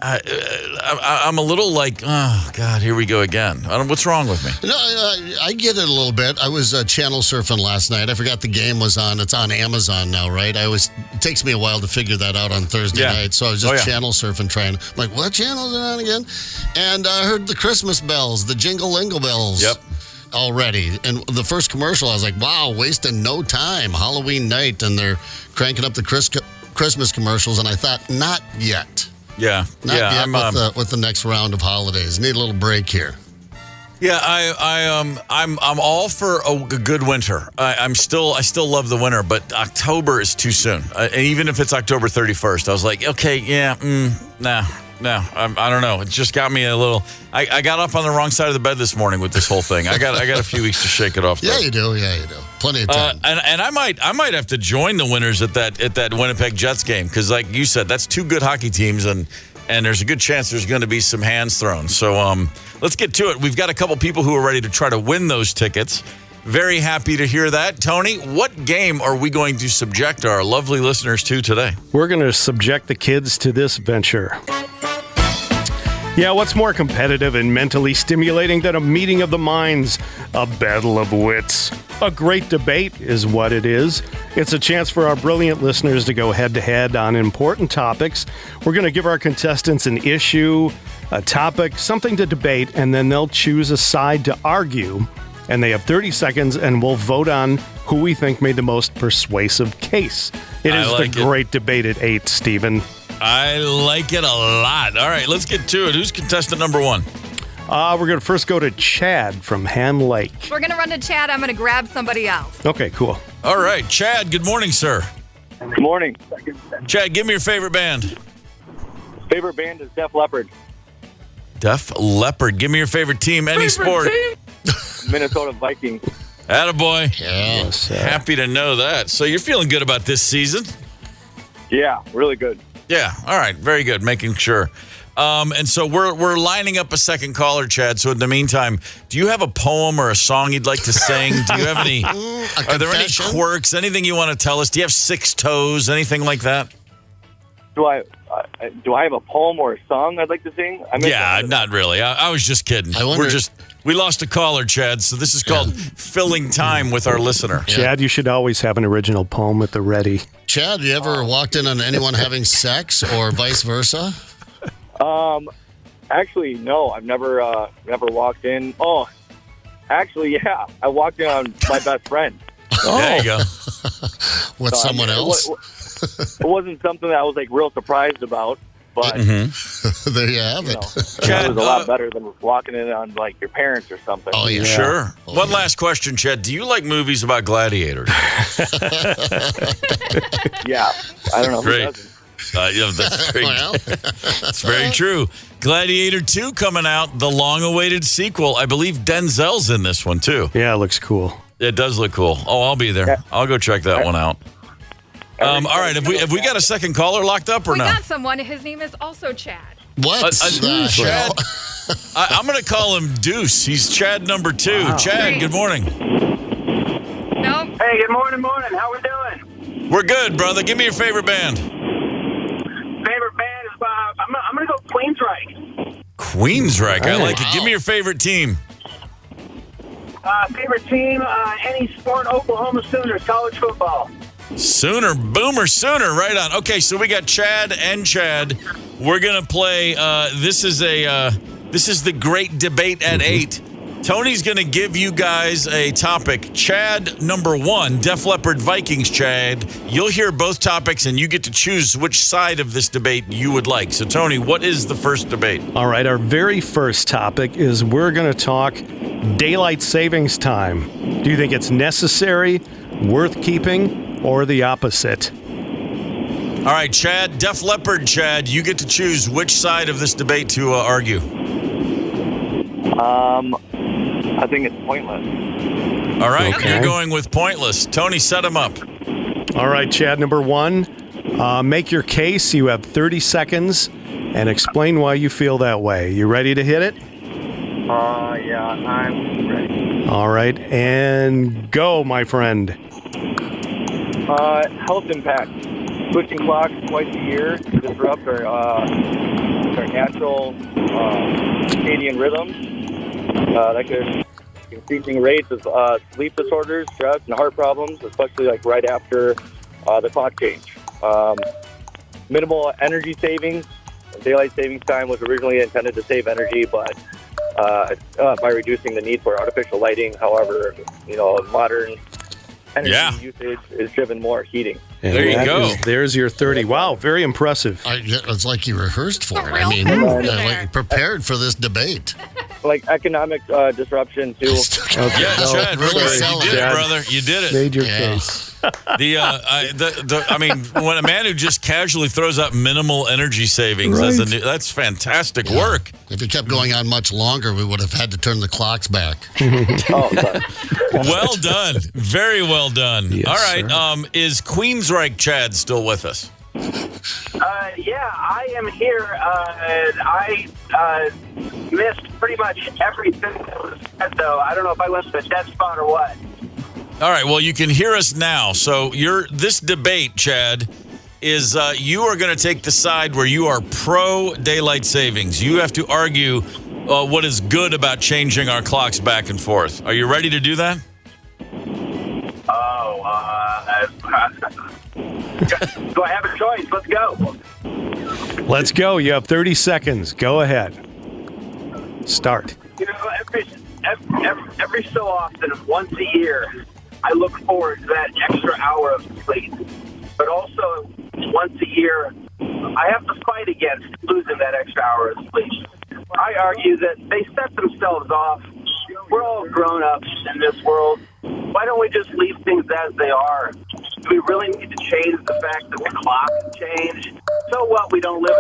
I'm a little like, oh, God, here we go again. What's wrong with me? No, I get it a little bit. I was channel surfing last night. I forgot the game was on. It's on Amazon now, right? It takes me a while to figure that out on Thursday night. So I was just channel surfing trying. I'm like, what channel is it on again? And I heard the Christmas bells, the jingle-lingle bells. Yep. Already. And the first commercial, I was like, wow, wasting no time. Halloween night, and they're cranking up the Christmas commercials. And I thought, not yet. Yeah, Not yet with the next round of holidays. Need a little break here. Yeah, I'm all for a good winter. I still love the winter, but October is too soon. Even if it's October 31st, I was like, okay, no, I don't know. It just got me a little. I got up on the wrong side of the bed this morning with this whole thing. I got a few weeks to shake it off. Yeah, you do. Plenty of time. And I might have to join the winners at that Winnipeg Jets game, because, like you said, that's two good hockey teams, and there's a good chance there's going to be some hands thrown. So let's get to it. We've got a couple people who are ready to try to win those tickets. Very happy to hear that. Tony, what game are we going to subject our lovely listeners to today? We're going to subject the kids to this venture. Yeah, what's more competitive and mentally stimulating than a meeting of the minds? A battle of wits. A great debate is what it is. It's a chance for our brilliant listeners to go head-to-head on important topics. We're going to give our contestants an issue, a topic, something to debate, and then they'll choose a side to argue. And they have 30 seconds, and we'll vote on who we think made the most persuasive case. It is the great debate at 8, Stephen. I like it a lot. All right, let's get to it. Who's contestant number one? We're going to first go to Chad from Ham Lake. We're going to run to Chad. I'm going to grab somebody else. Okay, cool. All right, Chad, good morning, sir. Good morning. Chad, give me your favorite band. Favorite band is Def Leppard. Def Leppard. Give me your favorite team, any sport. Minnesota Vikings. Attaboy. Yes. Happy to know that. So you're feeling good about this season? Yeah, really good. Yeah. All right. Very good. Making sure. And so we're lining up a second caller, Chad. So in the meantime, do you have a poem or a song you'd like to sing? Do you have any? Are there any quirks? Anything you want to tell us? Do you have 6 toes? Anything like that? Do I have a poem or a song I'd like to sing? Not really. I was just kidding. We lost a caller, Chad. So this is called filling time with our listener. Yeah. Chad, you should always have an original poem at the ready. Chad, you ever walked in on anyone having sex or vice versa? Actually, no. I've never walked in. Oh, actually, yeah. I walked in on my best friend. Oh. There you go. With someone else? It wasn't something that I was real surprised about, but there you have it. Chad, it was a lot better than walking in on your parents or something. Oh yeah, sure. One last question, Chad. Do you like movies about gladiators? Yeah, I don't know. Great. That's great. Well. That's very true. Gladiator 2 coming out, the long-awaited sequel. I believe Denzel's in this one too. Yeah, it looks cool. It does look cool. Oh, I'll be there. Yeah. I'll go check that one out. All right, have we got a second caller locked up or we no? We got someone. His name is also Chad. What? Chad? I'm going to call him Deuce. He's Chad number 2. Wow. Chad, good morning. No. Hey, good morning. How we doing? We're good, brother. Give me your favorite band. Favorite band is I'm going to go Queensryche. Queensryche. I like it. Give me your favorite team. Favorite team, any sport, Oklahoma Sooners, college football. Sooner, Boomer Sooner, right on. Okay, so we got Chad and Chad. We're gonna play. This is the great debate at 8. Tony's going to give you guys a topic. Chad, number 1, Def Leppard Vikings, Chad. You'll hear both topics, and you get to choose which side of this debate you would like. So, Tony, what is the first debate? All right, our very first topic is we're going to talk daylight savings time. Do you think it's necessary, worth keeping, or the opposite? All right, Chad, Def Leppard, Chad, you get to choose which side of this debate to argue. I think it's pointless. All right, Okay. You're going with pointless. Tony, set him up. All right, Chad, number 1, make your case. You have 30 seconds and explain why you feel that way. You ready to hit it? Yeah, I'm ready. All right, and go, my friend. Health impact. Switching clocks twice a year to disrupt our natural circadian rhythms. That could increasing rates of sleep disorders, stress, and heart problems, especially like right after the clock change. Minimal energy savings. Daylight savings time was originally intended to save energy, but by reducing the need for artificial lighting. However, modern energy usage is driven more heating. And there you go. There's your 30. Wow, very impressive. It's like you rehearsed for it. Like prepared for this debate. Like economic disruption too. Yeah, Chad, really you did it, brother. You did it. Made your case. I mean, when a man who just casually throws out minimal energy savings, that's fantastic work. If it kept going on much longer, we would have had to turn the clocks back. Well done. Very well done. Yes, all right. sir. Is Queensryche Chad still with us? Yeah, I am here. I missed pretty much everything that was said, though. I don't know if I went to the dead spot or what. All right. Well, you can hear us now. So this debate, Chad, is you are going to take the side where you are pro daylight savings. You have to argue what is good about changing our clocks back and forth. Are you ready to do that? Do I have a choice? Let's go. Let's go. You have 30 seconds. Go ahead. Start. Every so often, once a year, I look forward to that extra hour of sleep. But also, once a year, I have to fight against losing that extra hour of sleep. I argue that they set themselves off. We're all grown-ups in this world. Why don't we just leave things as they are? Do we really need to change the fact that the clocks change? So what? We don't live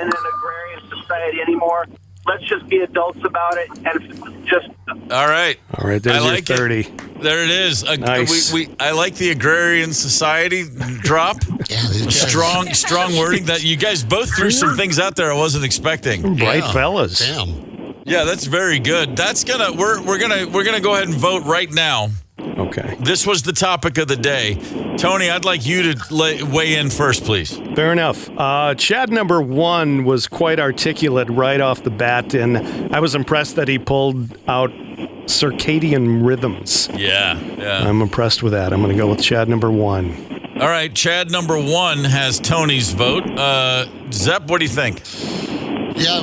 in an agrarian society anymore. Let's just be adults about it and just. All right. All right. There's your 30. There it is. Nice. I like the agrarian society drop. Strong wording. That you guys both threw some things out there I wasn't expecting. Bright fellas. Damn. Yeah, that's very good. We're gonna go ahead and vote right now. Okay. This was the topic of the day. Tony, I'd like you to weigh in first, please. Fair enough. Chad number 1 was quite articulate right off the bat, and I was impressed that he pulled out circadian rhythms. Yeah. I'm impressed with that. I'm going to go with Chad number 1. All right, Chad number 1 has Tony's vote. Zepp, what do you think? Yeah,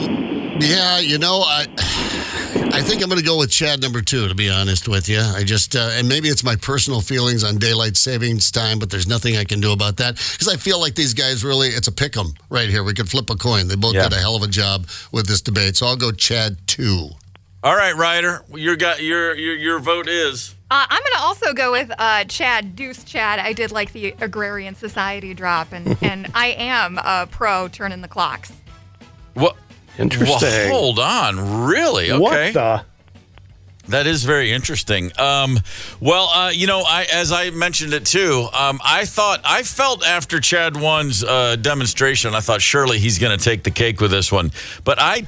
I think I'm going to go with Chad number 2, to be honest with you. I just, and maybe it's my personal feelings on daylight savings time, but there's nothing I can do about that because I feel like these guys really, it's a pick 'em right here. We could flip a coin. They both did a hell of a job with this debate. So I'll go Chad 2. All right, Ryder, your vote is? I'm going to also go with Chad, Deuce Chad. I did like the agrarian society drop, and I am pro turning the clocks. What? Interesting. Well, hold on. Really? Okay. What the? That is very interesting. As I mentioned it too, I felt after Chad 1's demonstration, I thought surely he's going to take the cake with this one. But I'm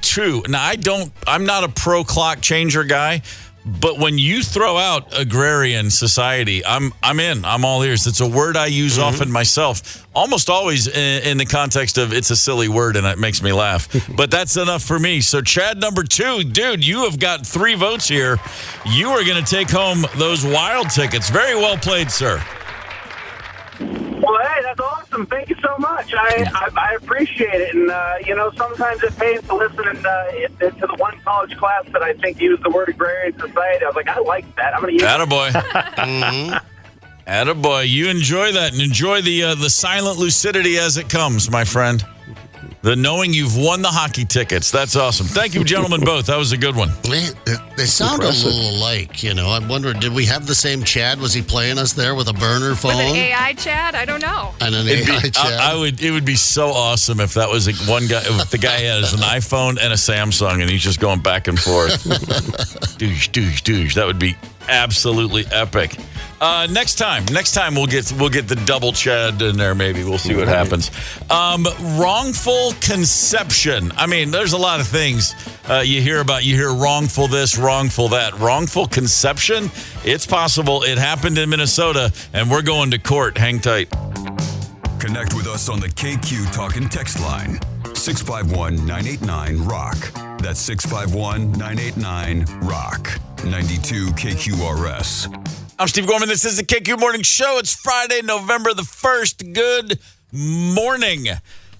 not a pro clock changer guy. But when you throw out agrarian society, I'm in. I'm all ears. It's a word I use often myself, almost always in the context of it's a silly word and it makes me laugh. But that's enough for me. So Chad number 2, dude, you have got 3 votes here. You are going to take home those Wild tickets. Very well played, sir. Well, right, that's awesome. Thank you so much. I appreciate it. And, sometimes it pays to listen to the one college class that I think used the word agrarian society. I was like, I like that. I'm going to use it. Attaboy. Attaboy. You enjoy that and enjoy the silent lucidity as it comes, my friend. The knowing you've won the hockey tickets. That's awesome. Thank you, gentlemen, both. That was a good one. They sound a little alike, I'm wondering, did we have the same Chad? Was he playing us there with a burner phone? With an AI Chad? I don't know. And an AI Chad? It would be so awesome if that was one guy, if the guy has an iPhone and a Samsung and he's just going back and forth. Douche, douche, douche. That would be absolutely epic. Next time we'll get the double Chad in there. Maybe we'll see what happens. Wrongful conception. I mean, there's a lot of things you hear about. You hear wrongful this, wrongful that. Wrongful conception. It's possible. It happened in Minnesota, and we're going to court. Hang tight. Connect with us on the KQ Talk and Text line. 651-989-ROCK. That's 651-989-ROCK. 92 KQRS. I'm Steve Gorman. This is the KQ Morning Show. It's Friday, November the 1st. Good morning.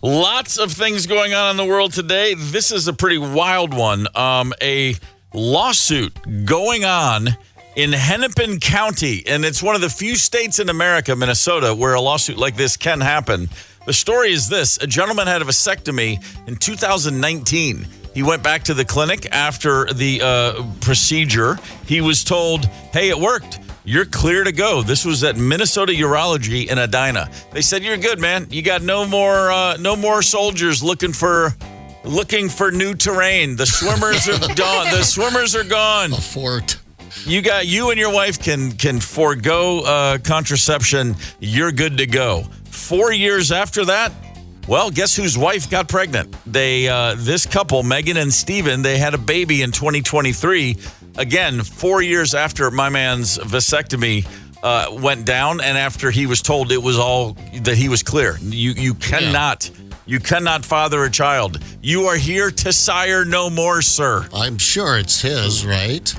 Lots of things going on in the world today. This is a pretty wild one. A lawsuit going on in Hennepin County, and it's one of the few states in America, Minnesota, where a lawsuit like this can happen. The story is this. A gentleman had a vasectomy in 2019. He went back to the clinic after the procedure. He was told, hey, it worked. You're clear to go. This was at Minnesota Urology in Edina. They said, you're good, man. You got no more soldiers looking for new terrain. The swimmers are gone. The swimmers are gone. A fort. You and your wife can forego contraception. You're good to go. 4 years after that, well, guess whose wife got pregnant? This couple, Megan and Steven, they had a baby in 2023. Again, 4 years after my man's vasectomy went down, and after he was told it was all that he was clear. You cannot father a child. You are here to sire no more, sir. I'm sure it's his, right?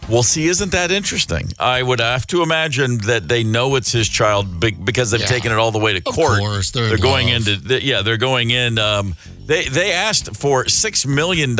Well, see, isn't that interesting? I would have to imagine that they know it's his child because they've taken it all the way to court. Of course, they're going in. They're going in. They asked for $6 million in.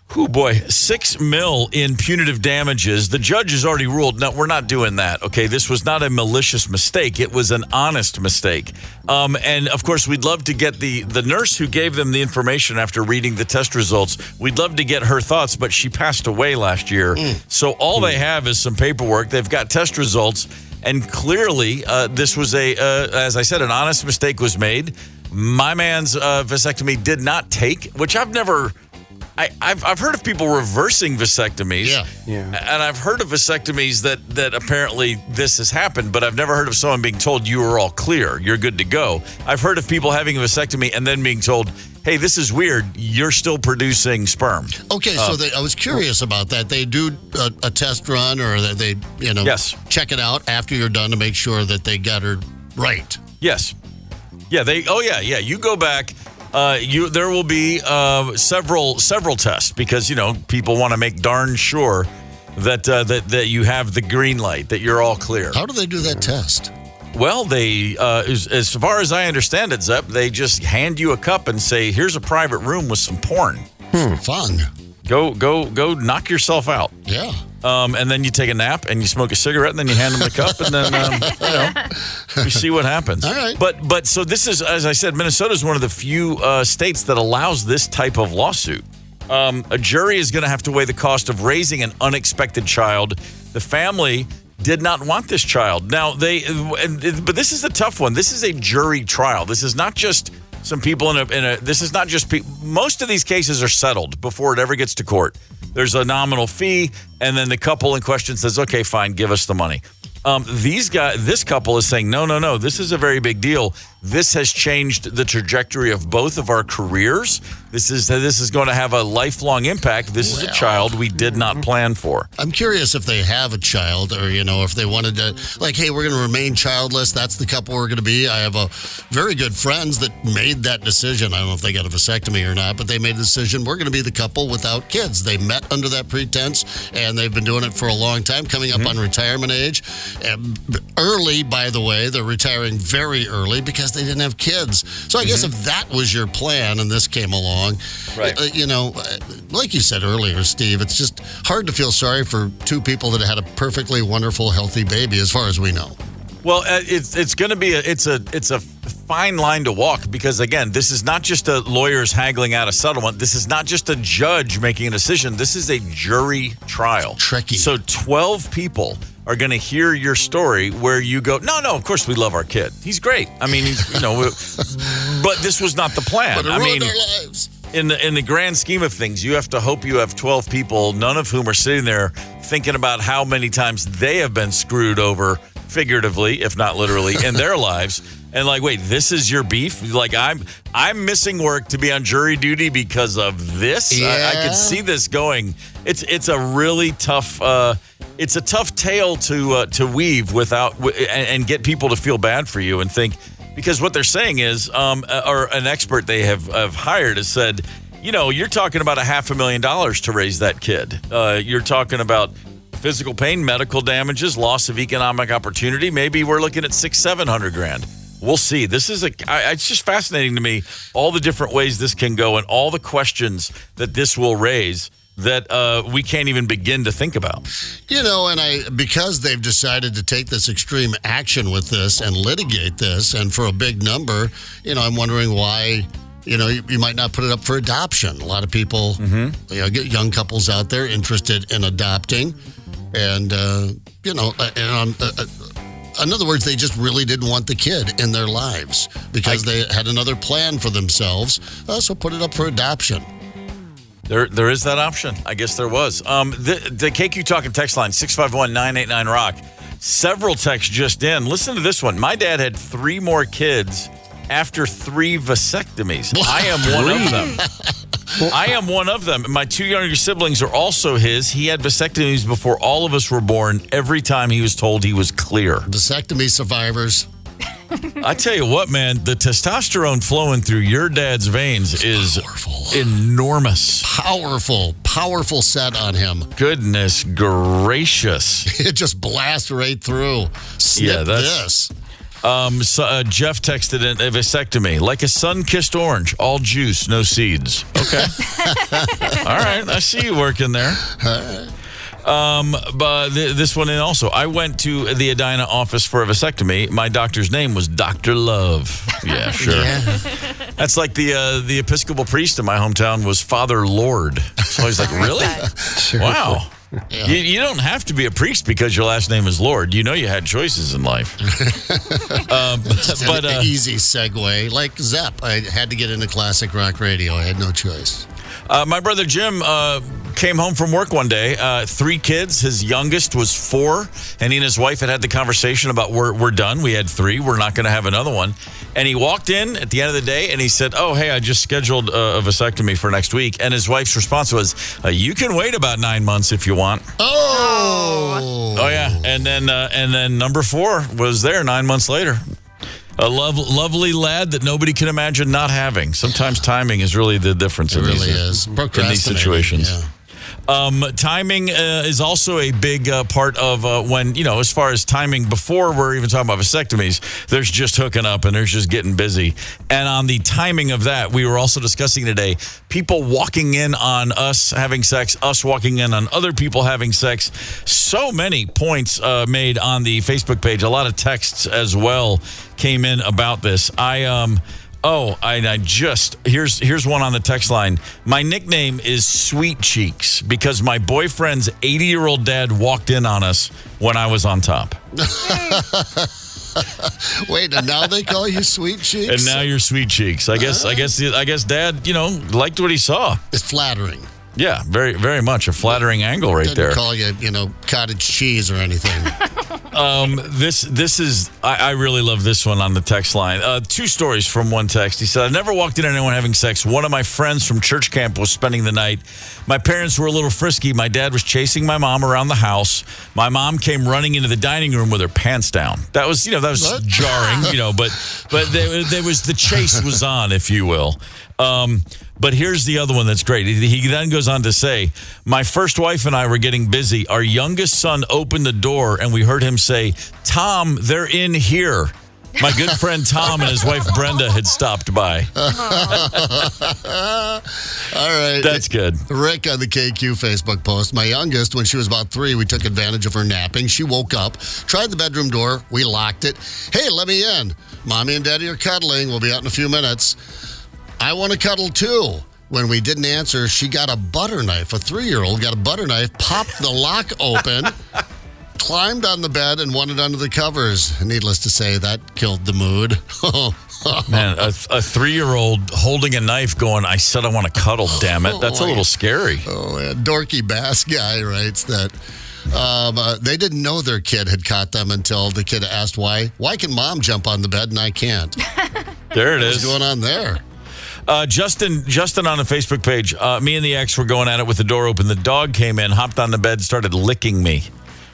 $6 million in punitive damages. The judge has already ruled, no, we're not doing that. Okay, this was not a malicious mistake. It was an honest mistake. And, of course, we'd love to get the nurse who gave them the information after reading the test results. We'd love to get her thoughts, but she passed away last year. So all they have is some paperwork. They've got test results, and clearly this was as I said, an honest mistake was made. My man's vasectomy did not take, which I've never... I've heard of people reversing vasectomies, and I've heard of vasectomies that apparently this has happened, but I've never heard of someone being told you are all clear, you're good to go. I've heard of people having a vasectomy and then being told, hey, this is weird, you're still producing sperm. Okay, so I was curious about that. They do a test run, or they check it out after you're done to make sure that they got her right. Yes. Yeah. You go back. There will be several tests because people want to make darn sure that you have the green light, that you're all clear. How do they do that test? Well, they as far as I understand it, Zep, they just hand you a cup and say, "Here's a private room with some porn." Fun. Go knock yourself out. Yeah. And then you take a nap and you smoke a cigarette and then you hand them the cup and then you see what happens. All right. But so this is, as I said, Minnesota is one of the few states that allows this type of lawsuit. A jury is going to have to weigh the cost of raising an unexpected child. The family did not want this child. Now but this is a tough one. This is a jury trial. This is not just some people this is not just people. Most of these cases are settled before it ever gets to court. There's a nominal fee, and then the couple in question says, okay, fine, give us the money. This couple is saying, no, this is a very big deal. This has changed the trajectory of both of our careers. This is going to have a lifelong impact. This is a child we did not plan for. I'm curious if they have a child or, if they wanted to, like, hey, we're going to remain childless. That's the couple we're going to be. I have a very good friends that made that decision. I don't know if they got a vasectomy or not, but they made the decision. We're going to be the couple without kids. They met under that pretense, and they've been doing it for a long time, coming up on retirement age. Early, by the way, they're retiring very early because they didn't have kids. So I guess if that was your plan and this came along, right. Like you said earlier, Steve, it's just hard to feel sorry for two people that had a perfectly wonderful, healthy baby, as far as we know. Well, it's going to be it's a fine line to walk because, again, this is not just a lawyers haggling out a settlement. This is not just a judge making a decision. This is a jury trial. Tricky. So 12 people are going to hear your story where you go, no, of course we love our kid. He's great. I mean, but this was not the plan. But it ruined their lives. In the grand scheme of things, you have to hope you have 12 people, none of whom are sitting there thinking about how many times they have been screwed over, figuratively, if not literally, in their lives. And like, wait, this is your beef? Like, I'm missing work to be on jury duty because of this? Yeah. I could see this going. It's a really tough it's a tough tale to weave without and get people to feel bad for you and think, because what they're saying is, or an expert they have hired has said, you're talking about $500,000 to raise that kid. You're talking about physical pain, medical damages, loss of economic opportunity. Maybe we're looking at $600,000-700,000. We'll see. This is it's just fascinating to me, all the different ways this can go and all the questions that this will raise that we can't even begin to think about. Because they've decided to take this extreme action with this and litigate this, and for a big number, I'm wondering why, you might not put it up for adoption. A lot of people, get young couples out there interested in adopting, and, in other words, they just really didn't want the kid in their lives because they had another plan for themselves, so put it up for adoption. There is that option. I guess there was. The KQ Talking text line, 651-989-ROCK. Several texts just in. Listen to this one. My dad had 3 more kids after 3 vasectomies. I am one of them. My 2 younger siblings are also his. He had vasectomies before all of us were born. Every time he was told he was clear. Vasectomy survivors. I tell you what, man, the testosterone flowing through your dad's veins is enormous. Powerful set on him. Goodness gracious. It just blasts right through. Snip this. Jeff texted in a vasectomy, like a sun-kissed orange, all juice, no seeds. Okay. All right, I see you working there. All right. But this one in also. I went to the Edina office for a vasectomy. My doctor's name was Dr. Love. Yeah, sure. Yeah. That's like the Episcopal priest in my hometown was Father Lord. So I was like, really? Sure. Wow. Yeah. You don't have to be a priest because your last name is Lord. You had choices in life. But easy segue. Like Zepp, I had to get into classic rock radio. I had no choice. My brother Jim came home from work one day, 3 kids. His youngest was 4, and he and his wife had the conversation about we're done. We had 3. We're not going to have another one. And he walked in at the end of the day, and he said, oh, hey, I just scheduled a vasectomy for next week. And his wife's response was, you can wait about 9 months if you want. Oh, yeah. And then number 4 was there 9 months later. A lovely lad that nobody can imagine not having. Sometimes timing is really the difference in these situations. Yeah. Timing is also a big part of when, as far as timing before we're even talking about vasectomies, there's just hooking up and there's just getting busy. And on the timing of that, we were also discussing today, people walking in on us having sex, us walking in on other people having sex. So many points made on the Facebook page. A lot of texts as well came in about this. Here's one on the text line. My nickname is Sweet Cheeks because my boyfriend's 80-year-old dad walked in on us when I was on top. Wait, and now they call you Sweet Cheeks? And now you're Sweet Cheeks. I guess dad, liked what he saw. It's flattering. Yeah, very, very much a flattering angle right there. Didn't call you, cottage cheese or anything. This is I really love this one on the text line. 2 stories from one text. He said, "I never walked in on anyone having sex. One of my friends from church camp was spending the night. My parents were a little frisky. My dad was chasing my mom around the house. My mom came running into the dining room with her pants down. That was jarring, but there was the chase was on, if you will." But here's the other one that's great. He then goes on to say, "My first wife and I were getting busy. Our youngest son opened the door and we heard him say, 'Tom, they're in here.' My good friend Tom and his wife Brenda had stopped by." All right. That's good. Rick on the KQ Facebook post. "My youngest, when she was about 3, we took advantage of her napping. She woke up, tried the bedroom door. We locked it. 'Hey, let me in. Mommy and Daddy are cuddling. We'll be out in a few minutes. I want to cuddle too.' When we didn't answer, she got a butter knife. A 3-year-old got a butter knife, popped the lock open, climbed on the bed, and wanted under the covers. Needless to say, that killed the mood." Man, a 3-year-old holding a knife going, "I said I want to cuddle, damn it." That's a little scary. Oh, yeah. Dorky Bass guy writes that they didn't know their kid had caught them until the kid asked why. "Why can mom jump on the bed and I can't?" There it is. What's going on there? Justin on the Facebook page, me and the ex were going at it with the door open. The dog came in, hopped on the bed, started licking me.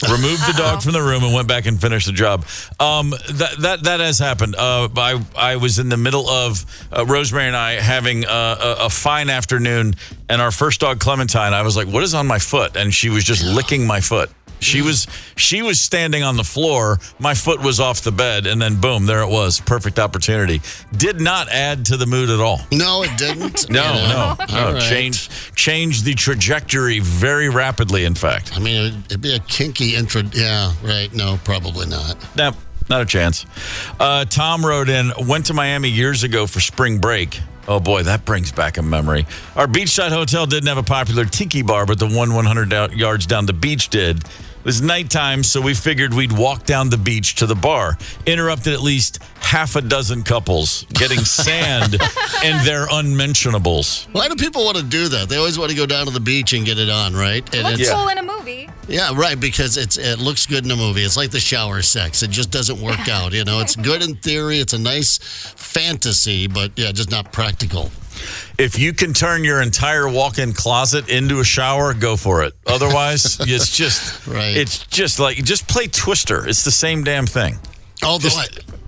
Removed the dog from the room and went back and finished the job. That has happened. I was in the middle of Rosemary and I having a fine afternoon, and our first dog, Clementine, I was like, "What is on my foot?" And she was just licking my foot. She was standing on the floor. My foot was off the bed, and then boom, there it was. Perfect opportunity. Did not add to the mood at all. No, it didn't. No. Right. Changed the trajectory very rapidly. In fact, I mean, it'd be a kinky intro. Yeah, right. No, probably not. No, not a chance. Tom wrote in, "Went to Miami years ago for spring break. Oh, boy, that brings back a memory. Our beachside hotel didn't have a popular tiki bar, but the one 100 yards down the beach did. It was nighttime, so we figured we'd walk down the beach to the bar. Interrupted at least half a dozen couples getting sand and their unmentionables." Why do people want to do that? They always want to go down to the beach and get it on, right? And Looks cool in a movie. Yeah, right, because it looks good in a movie. It's like the shower sex. It just doesn't work out, It's good in theory. It's a nice fantasy, but, just not practical. If you can turn your entire walk-in closet into a shower, go for it. Otherwise, it's just right. It's just like, just play Twister. It's the same damn thing. Although,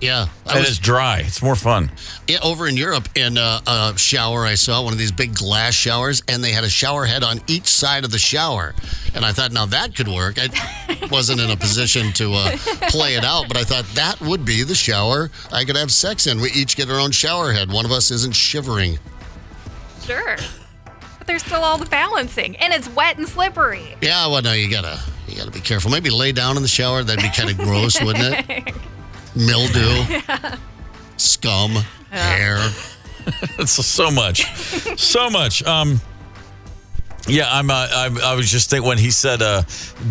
it's dry. It's more fun. Yeah, over in Europe, in a shower, I saw one of these big glass showers, and they had a shower head on each side of the shower. And I thought, now that could work. I wasn't in a position to play it out, but I thought that would be the shower I could have sex in. We each get our own shower head. One of us isn't shivering. Sure. But there's still all the balancing, and it's wet and slippery. Yeah, well, no, you gotta be careful. Maybe lay down in the shower. That'd be kind of gross, wouldn't it? Mildew, scum, hair. It's so much. Yeah, I was just thinking when he said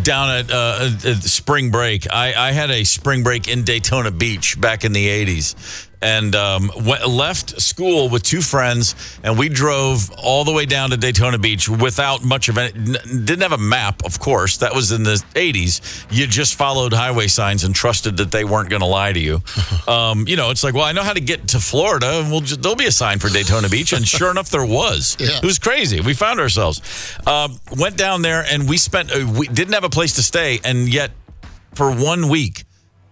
down at spring break. I had a spring break in Daytona Beach back in the 80s. And left school with 2 friends, and we drove all the way down to Daytona Beach without much of it. Didn't have a map, of course. That was in the 80s. You just followed highway signs and trusted that they weren't going to lie to you. It's like, well, I know how to get to Florida. There'll be a sign for Daytona Beach. And sure enough, there was. Yeah. It was crazy. We found ourselves. Went down there, and we didn't have a place to stay. And yet, for 1 week,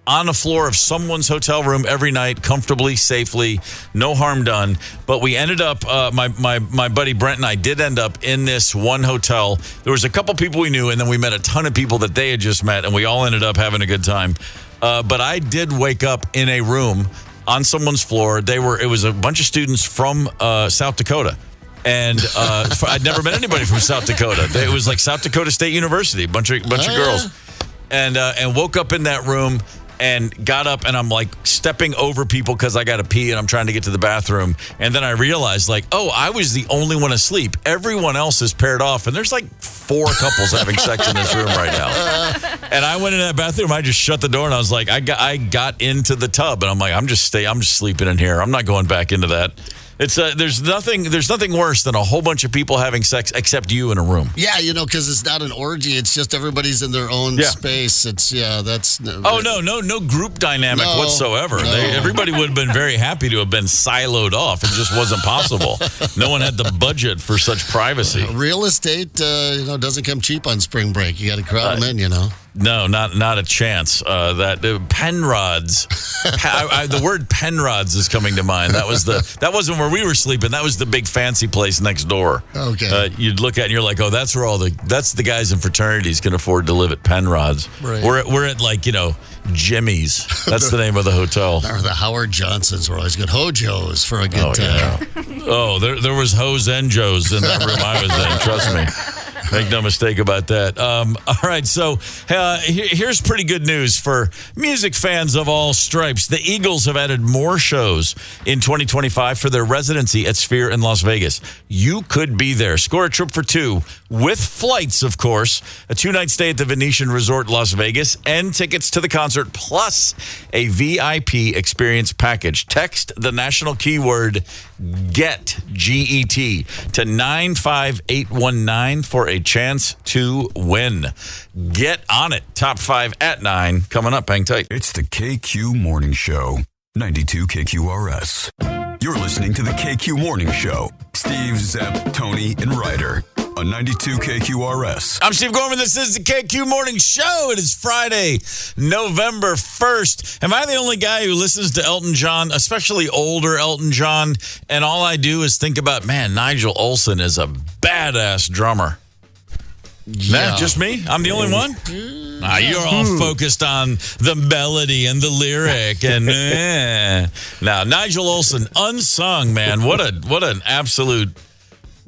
on the floor of someone's hotel room every night, comfortably, safely, no harm done. But we ended up, my buddy Brent and I did end up in this one hotel. There was a couple people we knew, and then we met a ton of people that they had just met, and we all ended up having a good time. But I did wake up in a room on someone's floor. It was a bunch of students from South Dakota. And I'd never met anybody from South Dakota. It was like South Dakota State University, a bunch of girls. And woke up in that room and got up, and I'm like stepping over people because I got to pee and I'm trying to get to the bathroom. And then I realized, I was the only one asleep. Everyone else is paired off, and there's like 4 couples having sex in this room right now. And I went in that bathroom. I just shut the door, and I was like, I got into the tub, and I'm like, I'm just sleeping in here. I'm not going back into that. It's there's nothing worse than a whole bunch of people having sex except you in a room. Yeah, because it's not an orgy. It's just everybody's in their own space. That's. No group dynamic whatsoever. No. Everybody would have been very happy to have been siloed off. It just wasn't possible. No one had the budget for such privacy. Real estate, doesn't come cheap on spring break. You got to crowd them in, No, not a chance. Penrod's. The word Penrod's is coming to mind. That wasn't where we were sleeping. That was the big fancy place next door. Okay. You'd look at it and you're like, oh, that's where that's the guys in fraternities can afford to live at Penrod's. Right. We're at Jimmy's. That's the name of the hotel. Or the Howard Johnsons were always good. Hojo's for a good time. Yeah. There was Ho's and Joe's in that room I was in. Trust me. Make no mistake about that. All right, so here's pretty good news for music fans of all stripes. The Eagles have added more shows in 2025 for their residency at Sphere in Las Vegas. You could be there. Score a trip for two with flights, of course, a 2-night stay at the Venetian Resort Las Vegas, and tickets to the concert, plus a VIP experience package. Text the national keyword GET, G-E-T, to 95819 for a chance to win. Get on it. Top 5 at 9 coming up. Hang tight. It's the KQ Morning Show, 92 KQRS. You're listening to the KQ Morning Show. Steve, Zepp, Tony, and Ryder on 92 KQRS. I'm Steve Gorman. This is the KQ Morning Show. It is Friday, November 1st. Am I the only guy who listens to Elton John, especially older Elton John, and all I do is think about, man, Nigel Olsson is a badass drummer? Yeah. Nah, just me? I'm the only one? You're all focused on the melody and the lyric. And Now, Nigel Olsson, unsung, man. What an absolute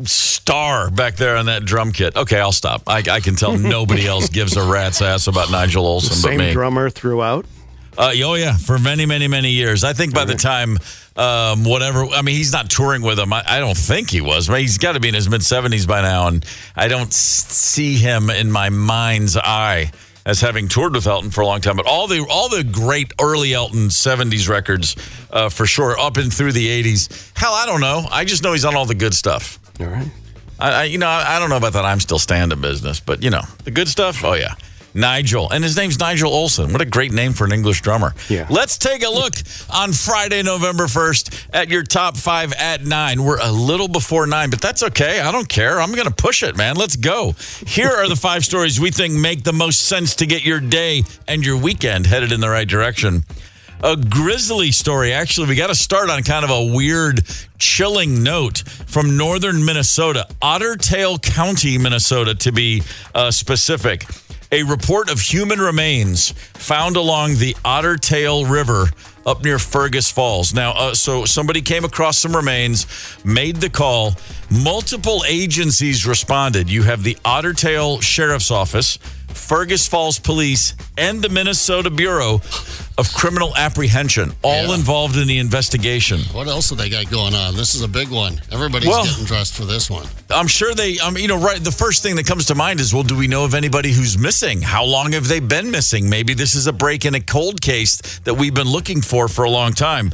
star back there on that drum kit. Okay, I'll stop. I can tell nobody else gives a rat's ass about Nigel Olsson but me. Same drummer throughout? For many, many, many years. I think by the time he's not touring with him. I don't think he was. He's got to be in his mid-70s by now, and I don't see him in my mind's eye as having toured with Elton for a long time. But all the great early Elton 70s records, for sure, up and through the 80s. Hell, I don't know. I just know he's on all the good stuff. All right. I don't know about that I'm still standing business, but, the good stuff, oh, yeah. Nigel. And his name's Nigel Olsson. What a great name for an English drummer. Yeah. Let's take a look on Friday, November 1st at your top 5 at 9. We're a little before 9, but that's okay. I don't care. I'm going to push it, man. Let's go. Here are the 5 stories we think make the most sense to get your day and your weekend headed in the right direction. A grisly story. Actually, we got to start on kind of a weird, chilling note from northern Minnesota, Otter Tail County, Minnesota, to be specific. A report of human remains found along the Otter Tail River up near Fergus Falls. Now, so somebody came across some remains, made the call. Multiple agencies responded. You have the Otter Tail Sheriff's Office, Fergus Falls Police, and the Minnesota Bureau of Criminal Apprehension, all involved in the investigation. What else have they got going on? This is a big one. Everybody's getting dressed for this one. I'm sure right. The first thing that comes to mind is, well, do we know of anybody who's missing? How long have they been missing? Maybe this is a break in a cold case that we've been looking for a long time.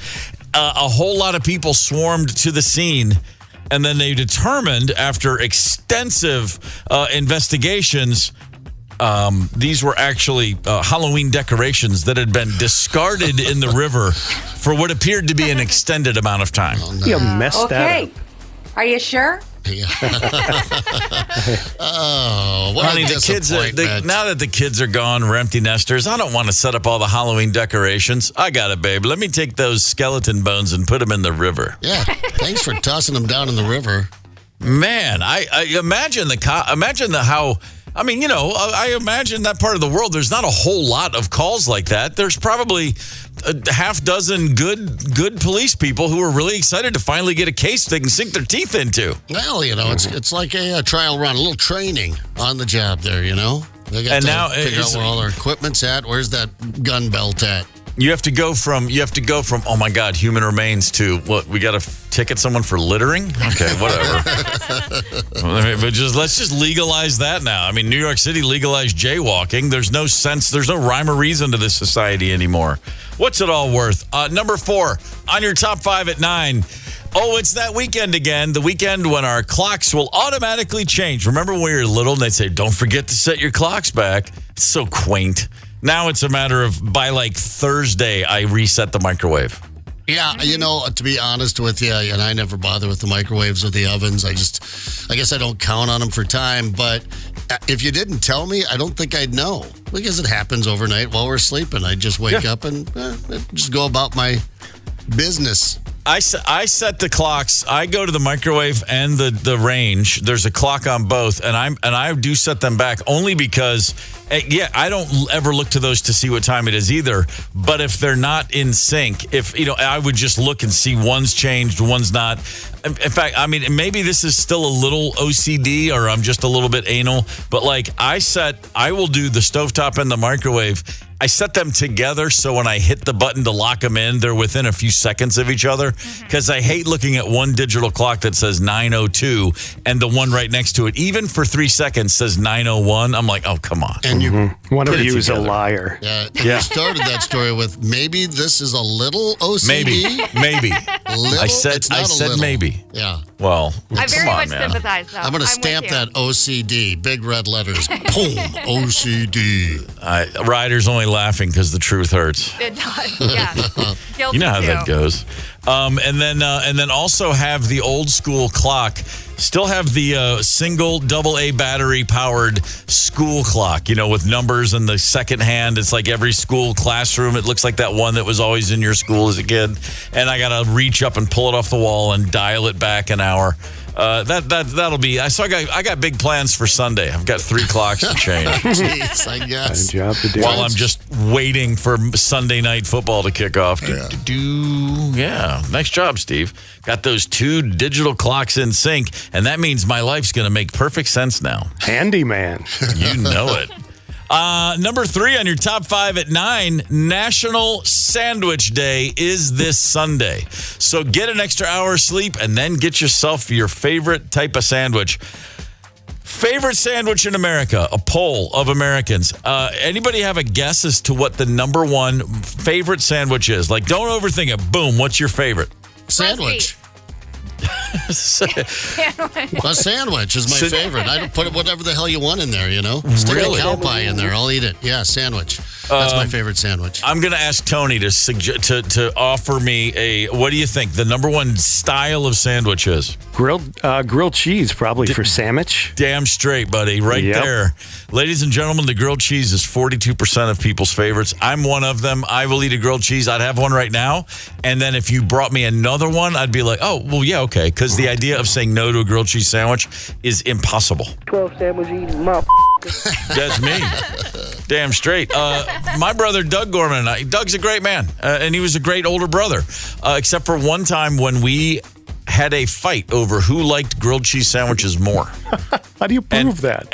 A whole lot of people swarmed to the scene, and then they determined after extensive investigations, these were actually Halloween decorations that had been discarded in the river for what appeared to be an extended amount of time. Oh, no. You messed that up. Are you sure? Yeah. Oh, what Honey, a the kids disappointment. now that the kids are gone, we're empty nesters. I don't want to set up all the Halloween decorations. I got it, babe. Let me take those skeleton bones and put them in the river. Yeah, thanks for tossing them down in the river. Man, I imagine I imagine that part of the world, there's not a whole lot of calls like that. There's probably a half dozen good police people who are really excited to finally get a case they can sink their teeth into. Well, it's like a trial run, a little training on the job there, They got to figure out where all their equipment's at. Where's that gun belt at? You have to go from oh my God, human remains to what? We got to ticket someone for littering? Okay, whatever. But let's just legalize that now. I mean, New York City legalized jaywalking. There's no sense, there's no rhyme or reason to this society anymore. What's it all worth? Number 4 on your top 5 at 9. Oh, it's that weekend again. The weekend when our clocks will automatically change. Remember when we were little and they'd say, don't forget to set your clocks back? It's so quaint. Now it's a matter of by like Thursday, I reset the microwave. Yeah, to be honest with you, and I never bother with the microwaves or the ovens. I guess I don't count on them for time. But if you didn't tell me, I don't think I'd know, because it happens overnight while we're sleeping. I just wake up and just go about my business. I set the clocks. I go to the microwave and the range. There's a clock on both, and I do set them back only because, I don't ever look to those to see what time it is either. But if they're not in sync, I would just look and see one's changed, one's not. In fact, I mean, maybe this is still a little OCD or I'm just a little bit anal, but like I will do the stovetop and the microwave. I set them together so when I hit the button to lock them in, they're within a few seconds of each other, because I hate looking at one digital clock that says 9:02 and the one right next to it, even for 3 seconds, says 9:01. I'm like, oh, come on. And one of you is a liar. Yeah. You started that story with maybe this is a little OCD. Maybe. Little, I said maybe. Yeah. Well, I very much man. sympathize, though. I'm going to stamp that OCD, big red letters. Boom, OCD. Ryder's only laughing because the truth hurts. It does, yeah. Guilty You know how too. that goes. And then also have the old school clock. Still have the single AA battery powered school clock, with numbers in the second hand. It's like every school classroom. It looks like that one that was always in your school as a kid. And I got to reach up and pull it off the wall and dial it back an hour. That'll be. I got big plans for Sunday. I've got 3 clocks to change. Jeez, I guess. Good job to do. While I'm just waiting for Sunday night football to kick off. Yeah. Nice job, Steve. Got those 2 digital clocks in sync, and that means my life's going to make perfect sense now. Handyman. You know it. Number 3 on your top 5 at 9, National Sandwich Day is this Sunday. So get an extra hour of sleep and then get yourself your favorite type of sandwich. Favorite sandwich in America, a poll of Americans. Anybody have a guess as to what the number 1 favorite sandwich is? Like, don't overthink it. Boom, what's your favorite? Sandwich. A sandwich is my favorite. I don't put whatever the hell you want in there, Stick a cow pie in there. I'll eat it. Yeah, sandwich. That's my favorite sandwich. I'm going to ask Tony to offer me what do you think the number 1 style of sandwich is? Grilled cheese, probably for sandwich. Damn straight, buddy. Right there. Ladies and gentlemen, the grilled cheese is 42% of people's favorites. I'm one of them. I will eat a grilled cheese. I'd have one right now. And then if you brought me another one, I'd be like, oh, well, yeah, okay. Because the idea of saying no to a grilled cheese sandwich is impossible. 12 sandwich eating motherfucker. That's me. Damn straight. My brother, Doug Gorman, and I, Doug's a great man. And he was a great older brother. Except for one time when we had a fight over who liked grilled cheese sandwiches more. How do you prove that?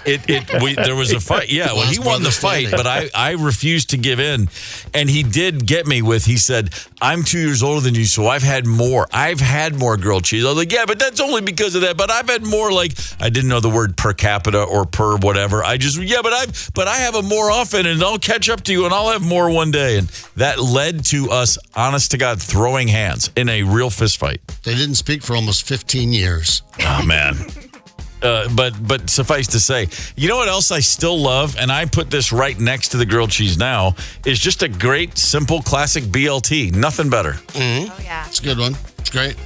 There was a fight. Yeah, well, he won the fight, but I refused to give in. And he did get me with, he said, I'm 2 years older than you, so I've had more. I've had more grilled cheese. I was like, yeah, but that's only because of that. But I've had more, like, I didn't know the word per capita or per whatever. I just, but I have them more often, and I'll catch up to you, and I'll have more one day. And that led to us, honest to God, throwing hands in a real fist fight. They didn't speak for almost 15 years. Oh, man. But suffice to say, you know what else I still love, and I put this right next to the grilled cheese now, is just a great, simple, classic BLT. Nothing better. Mm-hmm. Oh, yeah. It's a good one. It's great.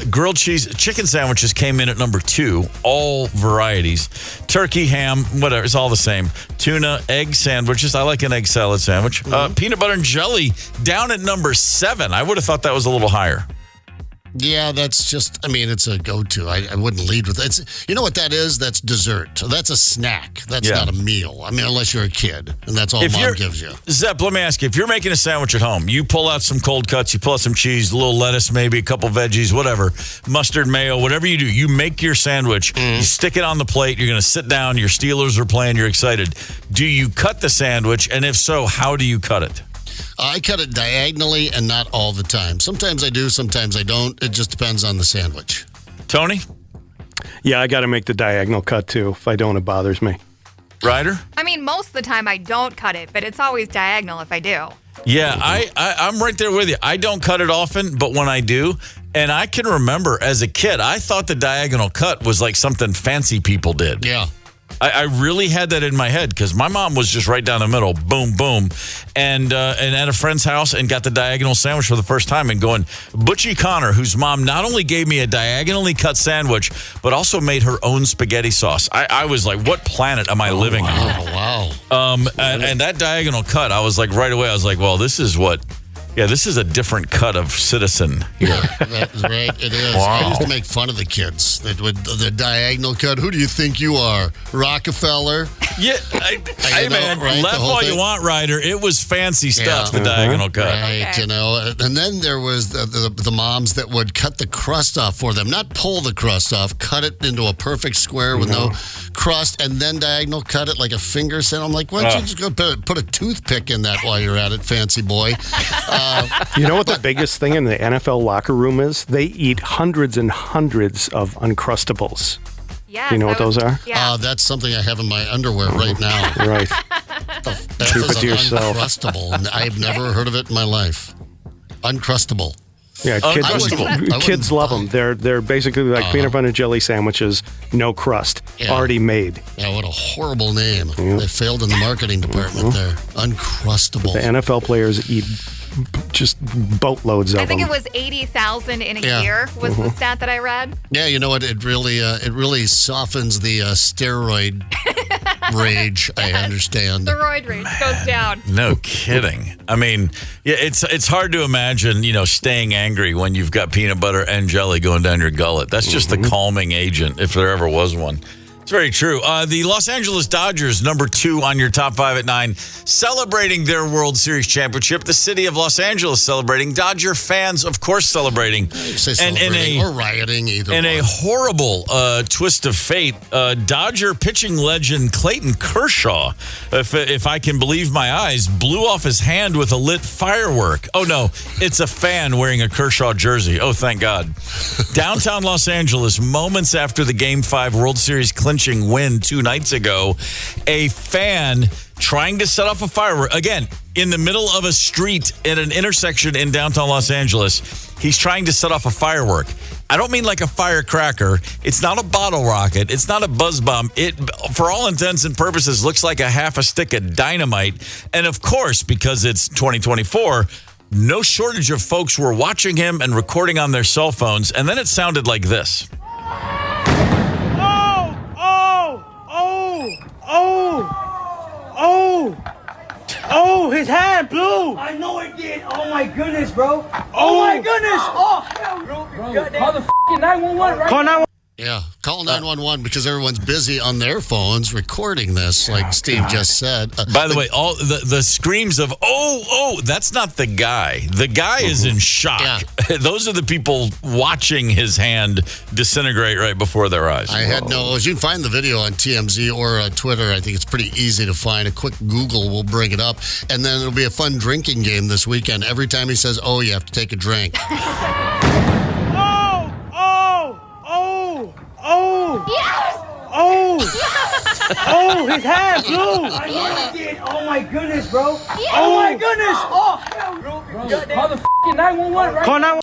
Grilled cheese, chicken sandwiches came in at number 2, all varieties. Turkey, ham, whatever, it's all the same. Tuna, egg sandwiches. I like an egg salad sandwich. Peanut butter and jelly down at number 7. I would have thought that was a little higher. Yeah, that's just, it's a go-to. I wouldn't lead with it. You know what that is? That's dessert. So that's a snack. That's not a meal. Unless you're a kid, and that's all Mom gives you. Zep, let me ask you, if you're making a sandwich at home, you pull out some cold cuts, you pull out some cheese, a little lettuce, maybe a couple veggies, whatever, mustard, mayo, whatever you do, you make your sandwich, you stick it on the plate, you're going to sit down, your Steelers are playing, you're excited. Do you cut the sandwich, and if so, how do you cut it? I cut it diagonally and not all the time. Sometimes I do, sometimes I don't. It just depends on the sandwich. Tony? Yeah, I got to make the diagonal cut, too. If I don't, it bothers me. Ryder? Most of the time I don't cut it, but it's always diagonal if I do. Yeah, I'm right there with you. I don't cut it often, but when I do, and I can remember as a kid, I thought the diagonal cut was like something fancy people did. Yeah. I really had that in my head because my mom was just right down the middle, boom, boom, and at a friend's house and got the diagonal sandwich for the first time and going, Butchie Connor, whose mom not only gave me a diagonally cut sandwich, but also made her own spaghetti sauce. I was like, what planet am I living on? Wow. And that diagonal cut, I was like, right away, I was like, well, this is a different cut of citizen here. That's right, it is. Wow. I used to make fun of the kids that would the diagonal cut. Who do you think you are, Rockefeller? Yeah, hey man, right, laugh all you want, Ryder. It was fancy stuff, the diagonal cut. Right, Okay. you know. And then there was the moms that would cut the crust off for them. Not pull the crust off, cut it into a perfect square with no crust, and then diagonal cut it like a finger set. I'm like, why don't you just go put a toothpick in that while you're at it, fancy boy? You know what the biggest thing in the NFL locker room is? They eat hundreds and hundreds of Uncrustables. Yes, You know what those are? Yeah. That's something I have in my underwear right now. Right. That Keep is it to yourself. Uncrustable. I've never heard of it in my life. Uncrustable. Yeah, kids love them. They're basically like peanut butter and jelly sandwiches, no crust, already made. Yeah, what a horrible name. They failed in the marketing department there. Uncrustable. The NFL players eat just boatloads of them. I think it was 80,000 in a year was the stat that I read. Yeah, you know what? It really softens the steroid rage. I understand. The roid rage goes down. No kidding. I mean, yeah, it's hard to imagine, staying angry when you've got peanut butter and jelly going down your gullet. That's just the calming agent, if there ever was one. It's very true. The Los Angeles Dodgers, number 2 on your top 5 at 9, celebrating their World Series championship. The city of Los Angeles celebrating. Dodger fans, of course, celebrating. Say celebrating or rioting, either In one. a horrible twist of fate, Dodger pitching legend Clayton Kershaw, if I can believe my eyes, blew off his hand with a lit firework. Oh, no, it's a fan wearing a Kershaw jersey. Oh, thank God. Downtown Los Angeles, moments after the Game 5 World Series clinching win 2 nights ago, a fan trying to set off a firework, again, in the middle of a street at an intersection in downtown Los Angeles. He's trying to set off a firework. I don't mean like a firecracker. It's not a bottle rocket. It's not a buzz bomb. It, for all intents and purposes, looks like a half a stick of dynamite. And of course, because it's 2024, no shortage of folks were watching him and recording on their cell phones. And then it sounded like this. Oh, his hand blew. I know it did. Oh my goodness, bro. Oh my goodness. Oh, hell, bro. Call the 911 right now. Yeah, call 911 because everyone's busy on their phones recording this, like Steve just said. By the way, all the screams of, oh, that's not the guy. The guy is in shock. Yeah. Those are the people watching his hand disintegrate right before their eyes. I had no, you can find the video on TMZ or Twitter. I think it's pretty easy to find. A quick Google will bring it up. And then it'll be a fun drinking game this weekend. Every time he says, oh, you have to take a drink. Oh, his hand blew. I know it did. Oh my goodness, bro. Oh my goodness. Oh, hell, bro. Call the 911 right now.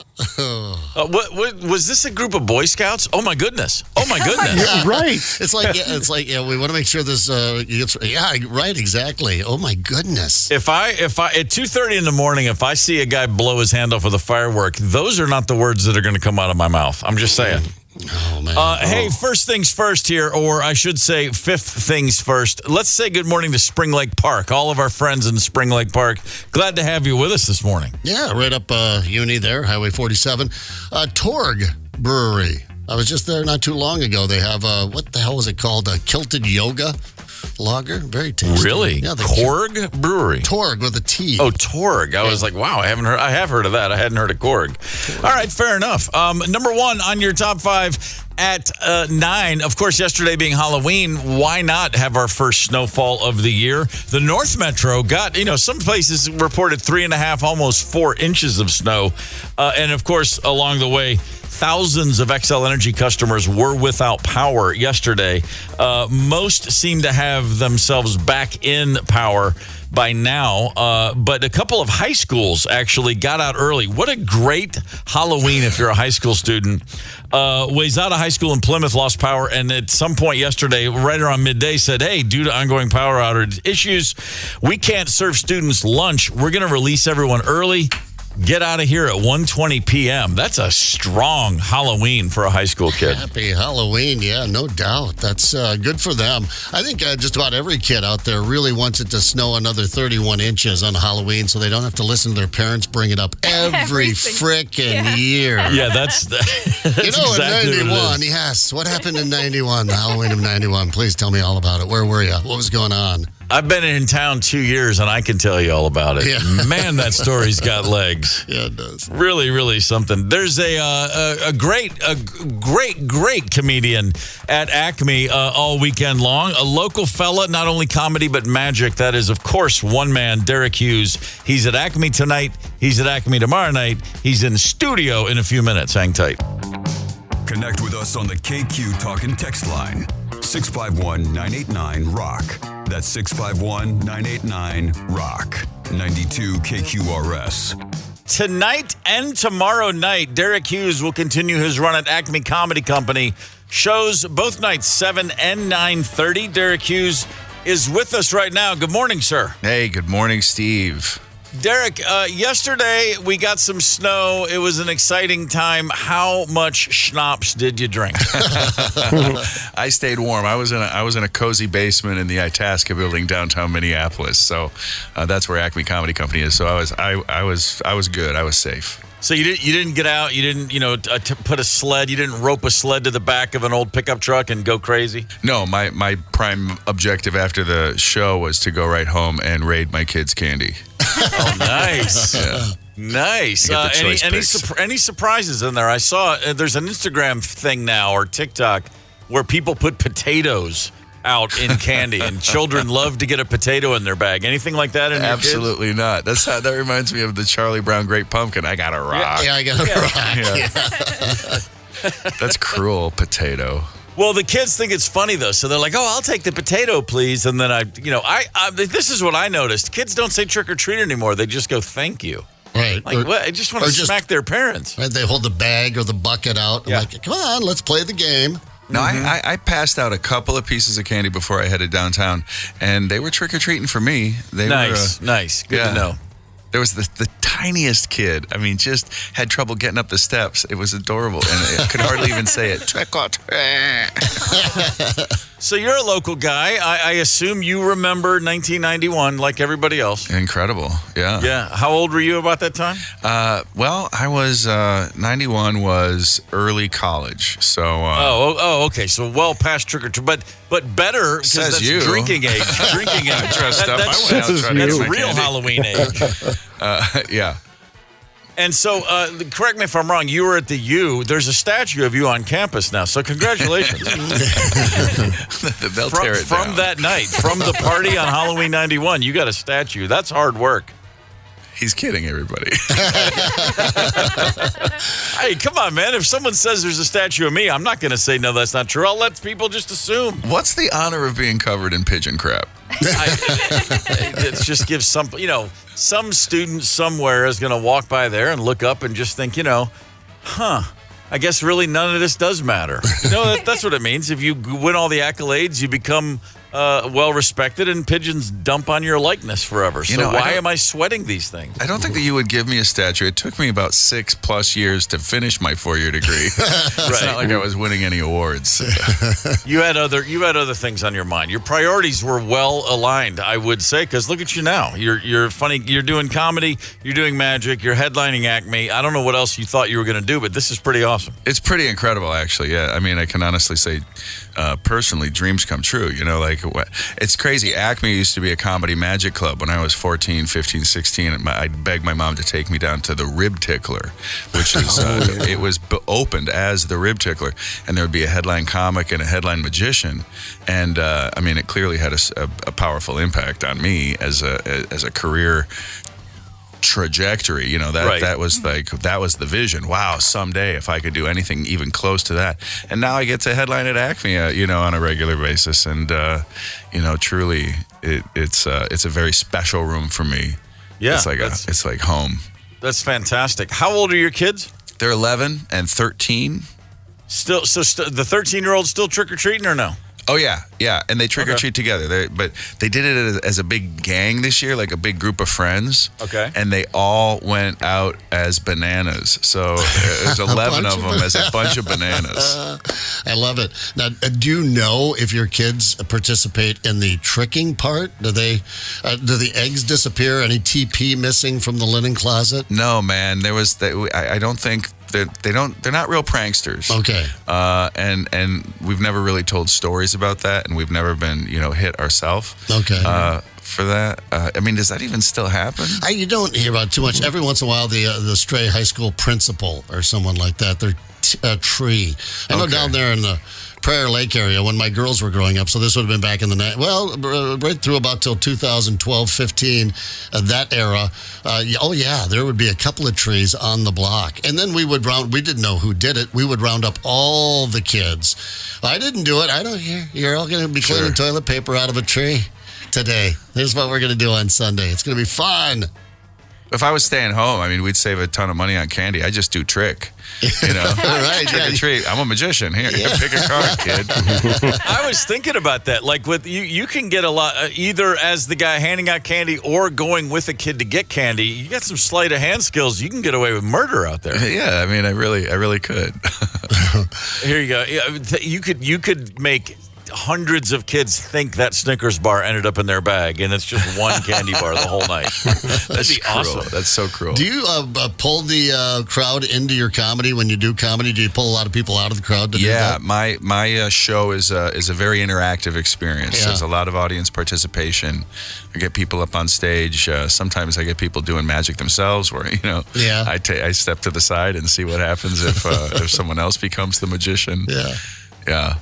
What was this? A group of Boy Scouts? Oh my goodness! Oh my goodness! Right. It's like we want to make sure this. Right, exactly. Oh my goodness! If I at 2:30 in the morning, if I see a guy blow his hand off with a firework, those are not the words that are going to come out of my mouth. I'm just saying. Oh, man. Hey, first things first here, or I should say fifth things first. Let's say good morning to Spring Lake Park. All of our friends in Spring Lake Park. Glad to have you with us this morning. Yeah, right up Uni there, Highway 47. Torg Brewery. I was just there not too long ago. They have, what the hell was it called? A Kilted Yoga lager. Very tasty. Really? Yeah, Korg Brewery. Torg with a T. Oh, Torg. I was like, wow, I have heard of that. I hadn't heard of Korg. All right, fair enough. Number 1 on your top 5 at 9. Of course, yesterday being Halloween, why not have our first snowfall of the year? The North Metro got, some places reported 3.5, almost 4 inches of snow. And of course, along the way, thousands of XL Energy customers were without power yesterday. Most seem to have themselves back in power by now, but a couple of high schools actually got out early. What a great Halloween if you're a high school student. Wayzata High School in Plymouth lost power, and at some point yesterday, right around midday, said, hey, due to ongoing power outage issues, we can't serve students lunch. We're going to release everyone early. Get out of here at 1:20 p.m. That's a strong Halloween for a high school kid. Happy Halloween, yeah, no doubt. That's good for them. I think just about every kid out there really wants it to snow another 31 inches on Halloween so they don't have to listen to their parents bring it up every frickin' year. Yeah, that's you know, exactly in 91, yes. What happened in 91, the Halloween of 91? Please tell me all about it. Where were you? What was going on? I've been in town 2 years, and I can tell you all about it. Yeah. Man, that story's got legs. Yeah, it does. Really, really something. There's a great comedian at Acme all weekend long. A local fella, not only comedy but magic. That is, of course, one man, Derek Hughes. He's at Acme tonight. He's at Acme tomorrow night. He's in studio in a few minutes. Hang tight. Connect with us on the KQ Talk and Text line. 651-989-ROCK. That's 651-989-ROCK. 92 KQRS. Tonight and tomorrow night, Derek Hughes will continue his run at Acme Comedy Company. Shows both nights, 7 and 9:30. Derek Hughes is with us right now. Good morning, sir. Hey, good morning, Steve. Derek, yesterday we got some snow. It was an exciting time. How much schnapps did you drink? I stayed warm. I was in a cozy basement in the Itasca building downtown Minneapolis. So that's where Acme Comedy Company is. So I was good. I was safe. So you didn't get out. You didn't put a sled. You didn't rope a sled to the back of an old pickup truck and go crazy. No, my prime objective after the show was to go right home and raid my kids' candy. Oh, nice. Yeah. Nice. Any surprises in there? I saw there's an Instagram thing now or TikTok where people put potatoes out in candy, and children love to get a potato in their bag. Anything like that in your kids? Absolutely not. That reminds me of the Charlie Brown Great Pumpkin. I got a rock. Yeah, I got a rock. Yeah. That's cruel, potato. Well, the kids think it's funny though, so they're like, "Oh, I'll take the potato, please." And then I this is what I noticed: kids don't say trick or treat anymore; they just go, "Thank you." Right. Like, I just want to smack their parents. Right, they hold the bag or the bucket out. Yeah. Like, come on, let's play the game. No, I passed out a couple of pieces of candy before I headed downtown, and they were trick-or-treating for me. Nice. Good to know. There was the tiniest kid. I mean, just had trouble getting up the steps. It was adorable, and I could hardly even say it. Trick or treat. So you're a local guy. I assume you remember 1991 like everybody else. Incredible, yeah. Yeah. How old were you about that time? Well, I was 91 was early college. So. Okay. So well past trick or treat, but better because that's drinking age. Drinking age. I dressed up. I went out and tried that's to real Halloween age. Yeah. And so, correct me if I'm wrong, you were at the U. There's a statue of you on campus now, so congratulations. They'll tear it down. From that night, from the party on Halloween 91, you got a statue. That's hard work. He's kidding everybody. Hey, come on, man. If someone says there's a statue of me, I'm not going to say, no, that's not true. I'll let people just assume. What's the honor of being covered in pigeon crap? It just gives some student somewhere is going to walk by there and look up and just think, I guess really none of this does matter. That's what it means. If you win all the accolades, you become well-respected, and pigeons dump on your likeness forever. So why am I sweating these things? I don't think that you would give me a statue. It took me about 6+ years to finish my 4-year degree. It's not like I was winning any awards. You had other things on your mind. Your priorities were well aligned, I would say, because look at you now. You're funny. You're doing comedy. You're doing magic. You're headlining Acme. I don't know what else you thought you were going to do, but this is pretty awesome. It's pretty incredible, actually. Yeah, I mean, I can honestly say, personally, dreams come true. It's crazy. Acme used to be a comedy magic club when I was 14, 15, 16. I'd beg my mom to take me down to the Rib Tickler, which is it was opened as the Rib Tickler, and there would be a headline comic and a headline magician, and I mean, it clearly had a powerful impact on me as a career trajectory. You know, that was the vision. Wow, someday if I could do anything even close to that. And now I get to headline at Acme, on a regular basis. And truly, it's a very special room for me. Yeah, it's like home. That's fantastic. How old are your kids? They're 11 and 13. Still, the 13-year-old still trick or treating or no? Oh yeah, and they trick or treat together. But they did it as a big gang this year, like a big group of friends. Okay. And they all went out as bananas. So there's 11 of them as a bunch of bananas. I love it. Now, do you know if your kids participate in the tricking part? Do the eggs disappear? Any TP missing from the linen closet? No, man. I don't think. They're not real pranksters. Okay. And we've never really told stories about that, and we've never been, hit ourselves. Okay. For that, does that even still happen? You don't hear about it too much. Every once in a while, the stray high school principal or someone like that, they're a tree. I know down there in the Prairie Lake area when my girls were growing up, so this would have been back in the night. Well, right through about till 2012, 15, that era. There would be a couple of trees on the block, and then we didn't know who did it. We would round up all the kids. I didn't do it. I don't care. You're all going to be cleaning toilet paper out of a tree today. Here's what we're going to do on Sunday. It's going to be fun. If I was staying home, we'd save a ton of money on candy. I just do trick. Right, trick or treat. I'm a magician. Here, pick a card, kid. I was thinking about that. Like with you can get a lot either as the guy handing out candy or going with a kid to get candy. You got some sleight of hand skills. You can get away with murder out there. Yeah, I really could. Here you go. You could make hundreds of kids think that Snickers bar ended up in their bag, and it's just one candy bar the whole night. That'd be awesome. That's so cruel. Do you pull the crowd into your comedy when you do comedy? Do you pull a lot of people out of the crowd to do that? My show is a very interactive experience. Yeah. There's a lot of audience participation. I get people up on stage. Sometimes I get people doing magic themselves, where I step to the side and see what happens if someone else becomes the magician. Yeah.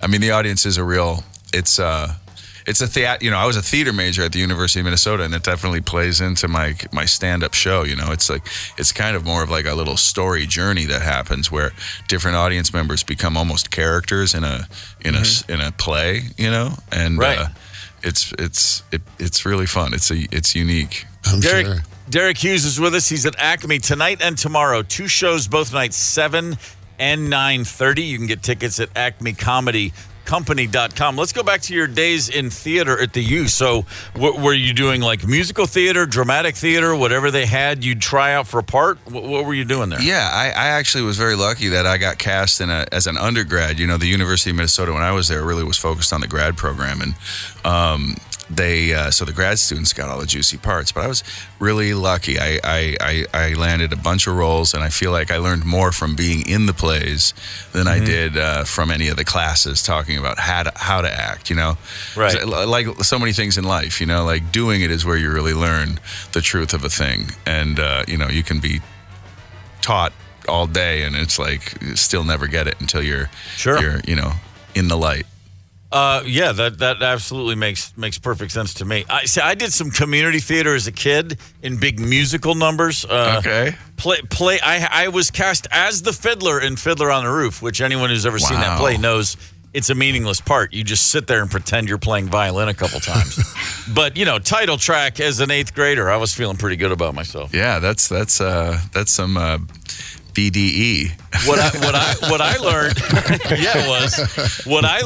The audience is it's a theater. I was a theater major at the University of Minnesota, and it definitely plays into my stand-up show. It's kind of more of like a little story journey that happens where different audience members become almost characters in a play. And it's really fun. It's unique. Derek Hughes is with us. He's at Acme tonight and tomorrow. 2 shows both nights, 7 and 9:30. You can get tickets at acmecomedycompany.com. Let's go back to your days in theater at the U. So were you doing like musical theater, dramatic theater, whatever they had, you'd try out for a part? What were you doing there? Yeah, I actually was very lucky that I got cast as an undergrad. The University of Minnesota, when I was there, really was focused on the grad program. And so the grad students got all the juicy parts, but I was really lucky. I landed a bunch of roles, and I feel like I learned more from being in the plays than I did from any of the classes talking about how to act. Right? Like so many things in life. Like doing it is where you really learn the truth of a thing, and you can be taught all day, and it's like you still never get it until you're in the light. That absolutely makes perfect sense to me. I did some community theater as a kid in big musical numbers. Okay. I was cast as the fiddler in Fiddler on the Roof, which anyone who's ever seen that play knows it's a meaningless part. You just sit there and pretend you're playing violin a couple times. But title track as an 8th grader, I was feeling pretty good about myself. Yeah, that's some BDE. What I learned, it was. What I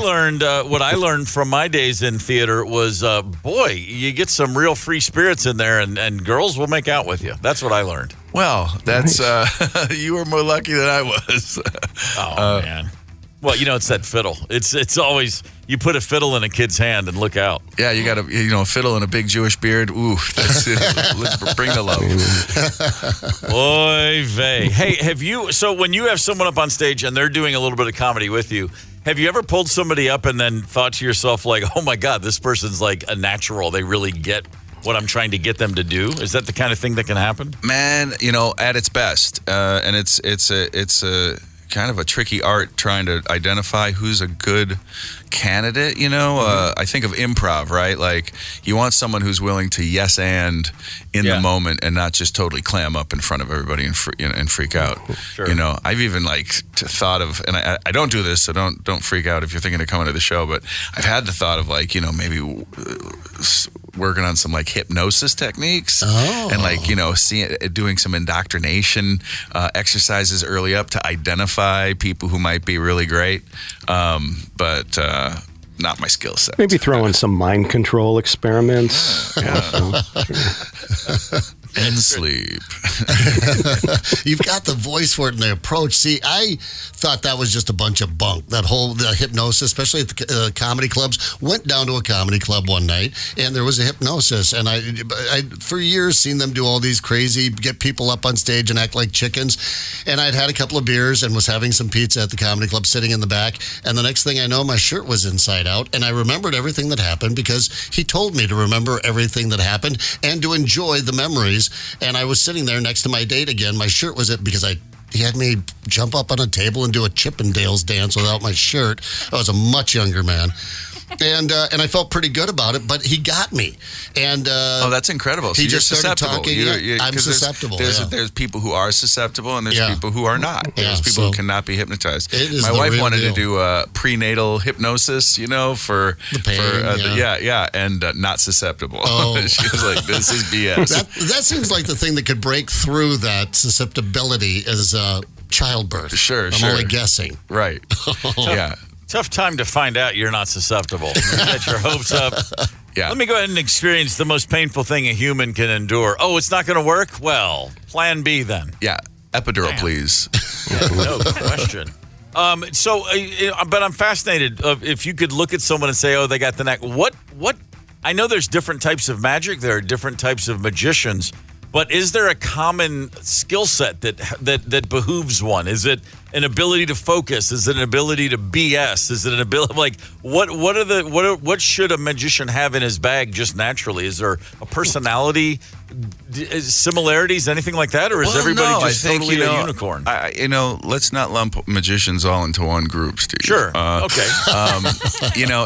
learned from my days in theater was, you get some real free spirits in there, and girls will make out with you. That's what I learned. Well, that's you were more lucky than I was. Oh man. Well, it's that fiddle. It's always you put a fiddle in a kid's hand and look out. Yeah, you got a fiddle and a big Jewish beard. Ooh, that's it. Let's bring the love. Oy vey. Hey, so when you have someone up on stage and they're doing a little bit of comedy with you, have you ever pulled somebody up and then thought to yourself like, oh my God, this person's like a natural. They really get what I'm trying to get them to do? Is that the kind of thing that can happen? Man, at its best, and it's a kind of a tricky art trying to identify who's a good candidate, you know. I think of improv, right? Like you want someone who's willing to yes and in the moment and not just totally clam up in front of everybody and freak out. Sure. You know, I've even like thought of, and I don't do this, so don't freak out if you're thinking of coming to the show, but I've had the thought of like, you know, maybe working on some like hypnosis techniques and like, you know, doing some indoctrination exercises early up to identify people who might be really great, but not my skill set. Maybe throw in some mind control experiments. And sleep. You've got the voice for it and the approach. See, I thought that was just a bunch of bunk. That whole hypnosis, especially at the comedy clubs. Went down to a comedy club one night, and there was a hypnosis. And I for years, seen them do all these crazy, get people up on stage and act like chickens. And I'd had a couple of beers and was having some pizza at the comedy club, sitting in the back. And the next thing I know, my shirt was inside out. And I remembered everything that happened because he told me to remember everything that happened and to enjoy the memories. And I was sitting there next to my date again. My shirt was it because he had me jump up on a table and do a Chippendales dance without my shirt. I was a much younger man. And I felt pretty good about it, but he got me. And that's incredible. So he you're just started susceptible. talking. I'm susceptible. There's people who are susceptible, and there's people who are not. There's people who cannot be hypnotized. My wife wanted to do prenatal hypnosis, you know, for the pain. And not susceptible. Oh. She was like, "This is BS." That seems like the thing that could break through that susceptibility is childbirth. Sure, I'm only guessing. Right. Yeah. Tough time to find out you're not susceptible. You get your hopes up. Yeah. Let me go ahead and experience the most painful thing a human can endure. Oh, it's not going to work? Well, plan B then. Yeah. Epidural, please. No question. But I'm fascinated if you could look at someone and say, oh, they got the neck. What? I know there's different types of magic. There are different types of magicians. But is there a common skill set that behooves one? Is it an ability to focus? Is it an ability to BS? Is it an ability what should a magician have in his bag just naturally? Is there a personality similarities, anything like that, or is everybody just totally a unicorn? Let's not lump magicians all into one group, Steve. Sure. Okay.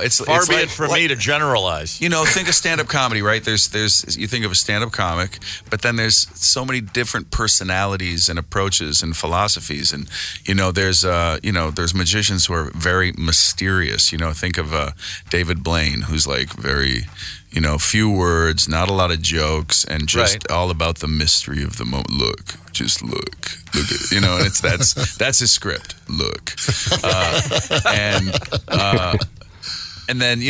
It's far be it from me to generalize. You know, think of stand-up comedy, right? There's you think of a stand-up comic, but then there's so many different personalities and approaches and philosophies, and there's magicians who are very mysterious. You know, think of David Blaine, who's like very, few words, not a lot of jokes, and just all about the mystery of the moment. Look at it. And that's his script. Look, and then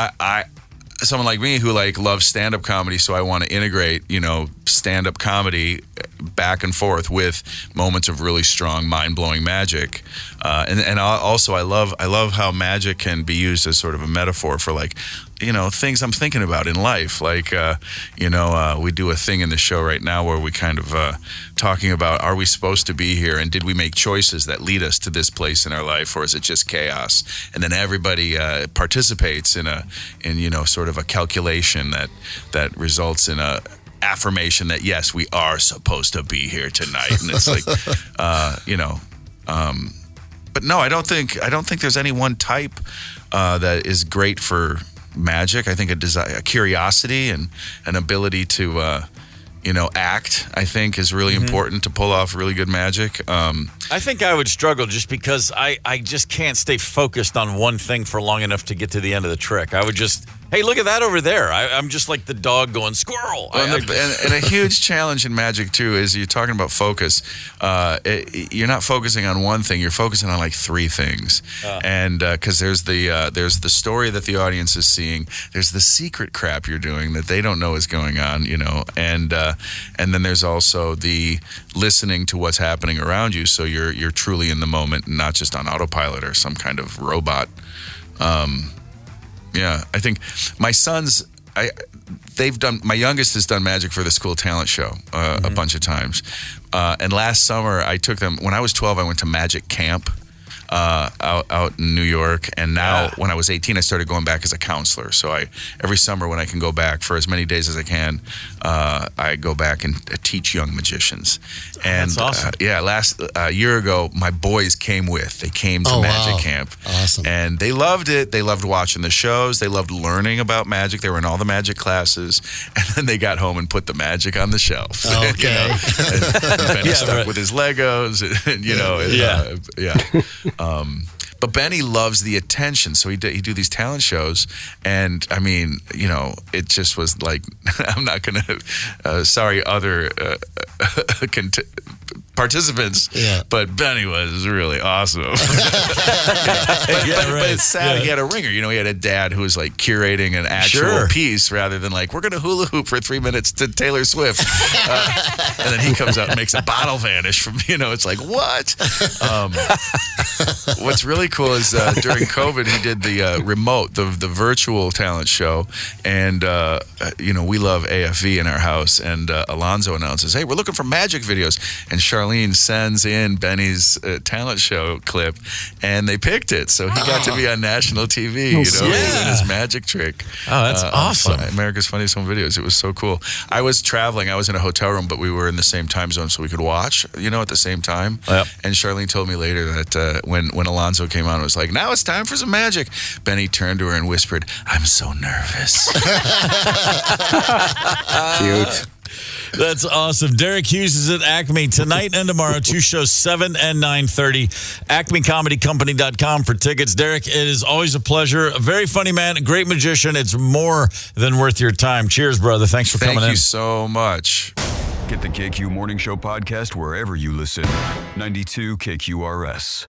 I someone like me who loves stand-up comedy, so I want to integrate stand-up comedy back and forth with moments of really strong, mind-blowing magic, and also I love how magic can be used as sort of a metaphor for things I'm thinking about in life. We do a thing in the show right now where we kind of talking about, are we supposed to be here, and did we make choices that lead us to this place in our life, or is it just chaos? And then everybody participates in sort of a calculation that results in a affirmation that yes, we are supposed to be here tonight. And it's like, but no, I don't think there's any one type that is great for magic. I think a curiosity and an ability to act, I think, is really important to pull off really good magic. I think I would struggle just because I just can't stay focused on one thing for long enough to get to the end of the trick. I would just, hey, look at that over there. I'm just like the dog going, squirrel. And a huge challenge in magic, too, is you're talking about focus. You're not focusing on one thing. You're focusing on like three things. And because there's the story that the audience is seeing. There's the secret crap you're doing that they don't know is going on, and then there's also the listening to what's happening around you, so you're truly in the moment, and not just on autopilot or some kind of robot. Yeah, I think my sons, my youngest has done magic for the school talent show a bunch of times. And last summer I took them, when I was 12, I went to magic camp. out in New York. And now, when I was 18, I started going back as a counselor. So every summer when I can go back for as many days as I can, I go back and teach young magicians. And that's awesome. Last year ago, my boys came They came to Magic Camp. Awesome. And they loved it. They loved watching the shows. They loved learning about magic. They were in all the magic classes. And then they got home and put the magic on the shelf. Okay. And Benny stuck with his Legos. But Benny loves the attention, so he do these talent shows, and I mean, it just was like, I'm not gonna, sorry, other participants, but Benny was really awesome. But it's sad he had a ringer. He had a dad who was like curating an actual piece rather than like, we're gonna hula hoop for 3 minutes to Taylor Swift, and then he comes out and makes a bottle vanish from. It's like, what? What's really cool is during COVID he did the remote, the virtual talent show, and we love AFV in our house, and Alonzo announces, hey, we're looking for magic videos, and Charlene sends in Benny's talent show clip, and they picked it, so he got to be on national TV, doing his magic trick. Oh, that's awesome. America's Funniest Home Videos. It was so cool. I was traveling. I was in a hotel room, but we were in the same time zone, so we could watch, at the same time. Yep. And Charlene told me later that when Alonzo came on, it was like, now it's time for some magic. Benny turned to her and whispered, I'm so nervous. Cute. That's awesome. Derek Hughes is at Acme tonight and tomorrow. 2 shows, 7 and 9:30. AcmeComedyCompany.com for tickets. Derek, it is always a pleasure. A very funny man, a great magician. It's more than worth your time. Cheers, brother. Thanks for coming in. Thank you so much. Get the KQ Morning Show podcast wherever you listen. 92 KQRS.